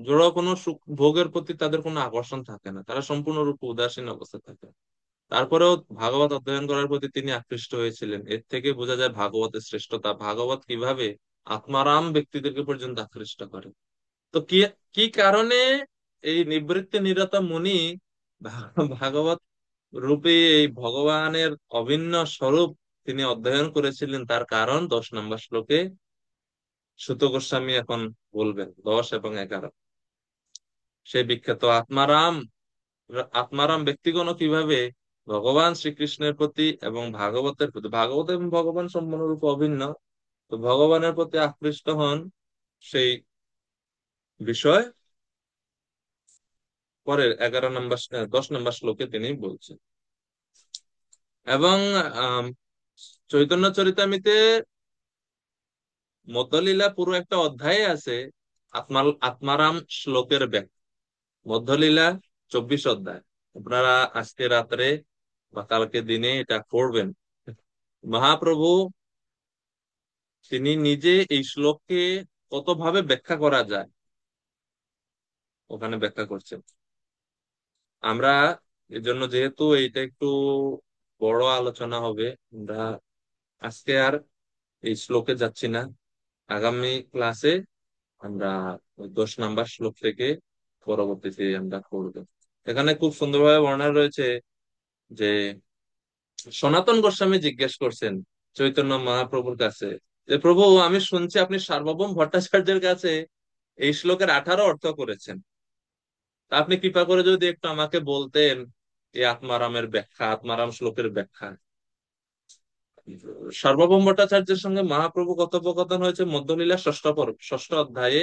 জড় কোনো সুখ ভোগের প্রতি তাদের কোনো আকর্ষণ থাকে না, তারা সম্পূর্ণরূপে উদাসীন অবস্থায় থাকে। তারপরেও ভাগবত অধ্যয়ন করার প্রতি তিনি আকৃষ্ট হয়েছিলেন। এর থেকে বোঝা যায় ভাগবতের শ্রেষ্ঠতা, ভাগবত কিভাবে আত্মারাম ব্যক্তিদেরকে পর্যন্ত আকৃষ্ট করে। তো কি কি কারণে এই নিবৃত্তি নিরত মুনি ভাগবত রূপে এই ভগবানের অভিন্ন স্বরূপ তিনি অধ্যয়ন করেছিলেন, তার কারণ 10 নম্বর শ্লোকে সুত গোস্বামী এখন বলবেন, 10 এবং 11। সেই বিখ্যাত আত্মারাম, আত্মারাম ব্যক্তিগণ কিভাবে ভগবান শ্রীকৃষ্ণের প্রতি এবং ভাগবতের প্রতি, ভাগবত এবং ভগবান সম্পূর্ণরূপে অভিন্ন, তো ভগবানের প্রতি আকৃষ্ট হন, সেই বিষয় পরের 11 নম্বর 10 নম্বর শ্লোকে তিনি বলছেন। এবং আম, চৈতন্য চরিতামিতে মধ্যলীলা পুরো একটা অধ্যায়ে আছে আত্মারাম শ্লোকের ব্যাখ্যা। মধ্যলীলা 24 অধ্যায়। আপনারা আজকে রাত্রে বা কালকে দিনে এটা পড়বেন। মহাপ্রভু তিনি নিজে এই শ্লোককে কতভাবে ব্যাখ্যা করা যায় ওখানে ব্যাখ্যা করছেন। আমরা এজন্য, যেহেতু এইটা একটু বড় আলোচনা হবে, আমরা আজকে আর এই শ্লোকে যাচ্ছি না। আগামী ক্লাসে আমরা ওই 10 নম্বর শ্লোক থেকে পরবর্তীতে আমরা করব। এখানে খুব সুন্দরভাবে বর্ণনা রয়েছে যে সনাতন গোস্বামী জিজ্ঞেস করছেন চৈতন্য মহাপ্রভুর কাছে যে, প্রভু, আমি শুনছি আপনি সার্বভৌম ভট্টাচার্যের কাছে এই শ্লোকের 18 অর্থ করেছেন। তা আপনি কৃপা করে যদি একটু আমাকে বলতেন এই আত্মারামের ব্যাখ্যা, আত্মারাম শ্লোকের ব্যাখ্যা। সার্বভৌম ভট্টাচার্যের সঙ্গে মহাপ্রভু কথোপকথন হয়েছে মধ্যলীলা 6ষ্ঠ পর্ব 6ষ্ঠ অধ্যায়ে।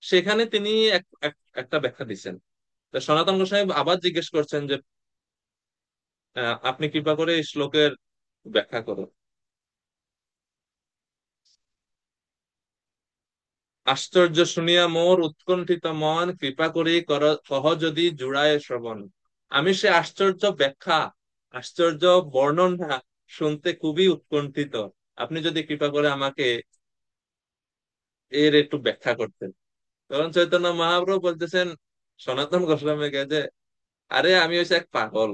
সেখানে তিনি একটা ব্যাখ্যা দিচ্ছেন। তো সনাতন গোস্বামী আবার জিজ্ঞেস করছেন যে আপনি কৃপা করে এই শ্লোকের ব্যাখ্যা করুন। আশ্চর্য শুনিয়া মোর উৎকণ্ঠিত মন, কৃপা করি কহ যদি জুড়ায় শ্রবণ। আমি সে আশ্চর্য ব্যাখ্যা, আশ্চর্য বর্ণনা শুনতে খুবই উৎকণ্ঠিত। আপনি যদি কৃপা করে আমাকে এর একটু ব্যাখ্যা করতেন। তখন চৈতন্য মহাপ্রভু বলতেছেন সনাতন গোস্বামীকে যে, আরে আমি হচ্ছে এক পাগল,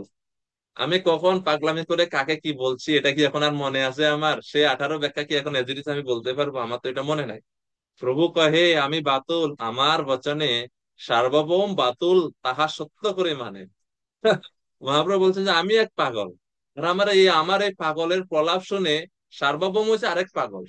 আমি কখন পাগলামি করে কাকে কি বলছি এটা কি এখন আর মনে আছে আমার? সে 18 ব্যাখ্যা কি এখন এজিরিস আমি বলতে পারবো? আমার তো এটা মনে নাই। প্রভু কহে, আমি বাতুল, আমার বচনে সার্বভৌম বাতুল তাহা সত্য করে মানে। মহাপ্রভু বলছেন যে আমি এক পাগল, আর আমার এই পাগলের প্রলাপ শুনে সার্বভৌম হচ্ছে আরেক পাগল,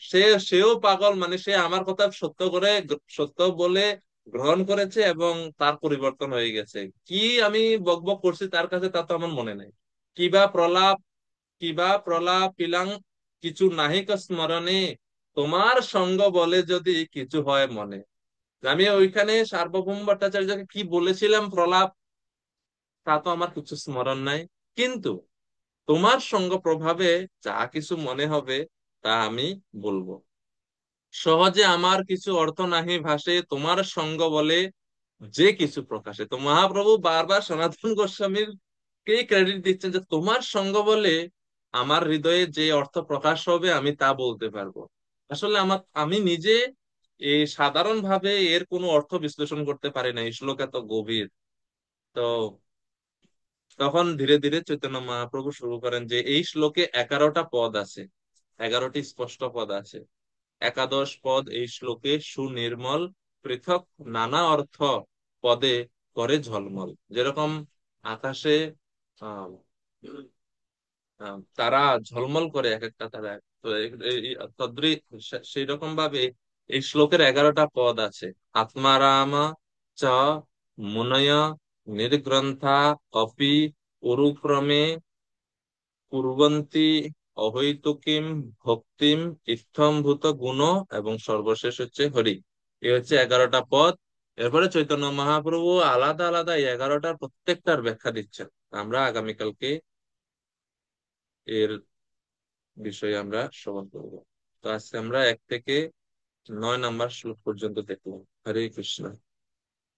সেও পাগল, মানে সে আমার কথা সত্য করে, সত্য বলে গ্রহণ করেছে এবং তার পরিবর্তন হয়ে গেছে। কি আমি বকবক করছি তার কাছে তা তো আমার মনে নাই। কিবা প্রলাপ, কিবা প্রলাপ পিলাং কিছু নাহিক স্মরণে, তোমার সঙ্গ বলে যদি কিছু হয় মনে। আমি ওইখানে সার্বভৌম ভট্টাচার্যকে কি বলেছিলাম প্রলাপ, তা তো আমার কিছু স্মরণ নাই, কিন্তু তোমার সঙ্গ প্রভাবে যা কিছু মনে হবে তা আমি বলবো। সহজে আমার কিছু অর্থ নাহি ভাসে, তোমার সঙ্গ বলে যে কিছু প্রকাশে। তো মহাপ্রভু বারবার সনাতন গোস্বামীর কে ক্রেডিট দিচ্ছেন যে তোমার সঙ্গ বলে আমার হৃদয়ে যে অর্থ প্রকাশ হবে আমি তা বলতে পারবো। আসলে আমি নিজে এই সাধারণ ভাবে এর কোনো অর্থ বিশ্লেষণ করতে পারি না, এই শ্লোক এত গভীর। তো তখন ধীরে ধীরে চৈতন্য মহাপ্রভু শুরু করেন যে এই শ্লোকে 11টা পদ আছে, 11টি স্পষ্ট পদ আছে। একাদশ পদ এই শ্লোকে সুনির্মল পৃথক নানা অর্থ পদে করে ঝলমল। যেরকম আকাশে আহ তারা ঝলমল করে এক একটা তারা, তো তদ্রি সেই রকম ভাবে এই শ্লোকের 11টা পদ আছে। আত্মারাম চ মুনয় নির্গ্রন্থা অপি উরুক্রমে কুর্বন্তি অহৈতুকীম ভক্তিম ইত্থম্ভূত গুণ, এবং সর্বশেষ হচ্ছে হরি। এই হচ্ছে 11টা পদ। এরপরে চৈতন্য মহাপ্রভু আলাদা আলাদা এই 11টার প্রত্যেকটার ব্যাখ্যা দিচ্ছেন। আমরা আগামীকালকে এর বিষয়ে আমরা শ্রবণ করবো। তো আজকে আমরা 1 থেকে 9 নাম্বার শ্লোক পর্যন্ত দেখলাম। হরে কৃষ্ণ।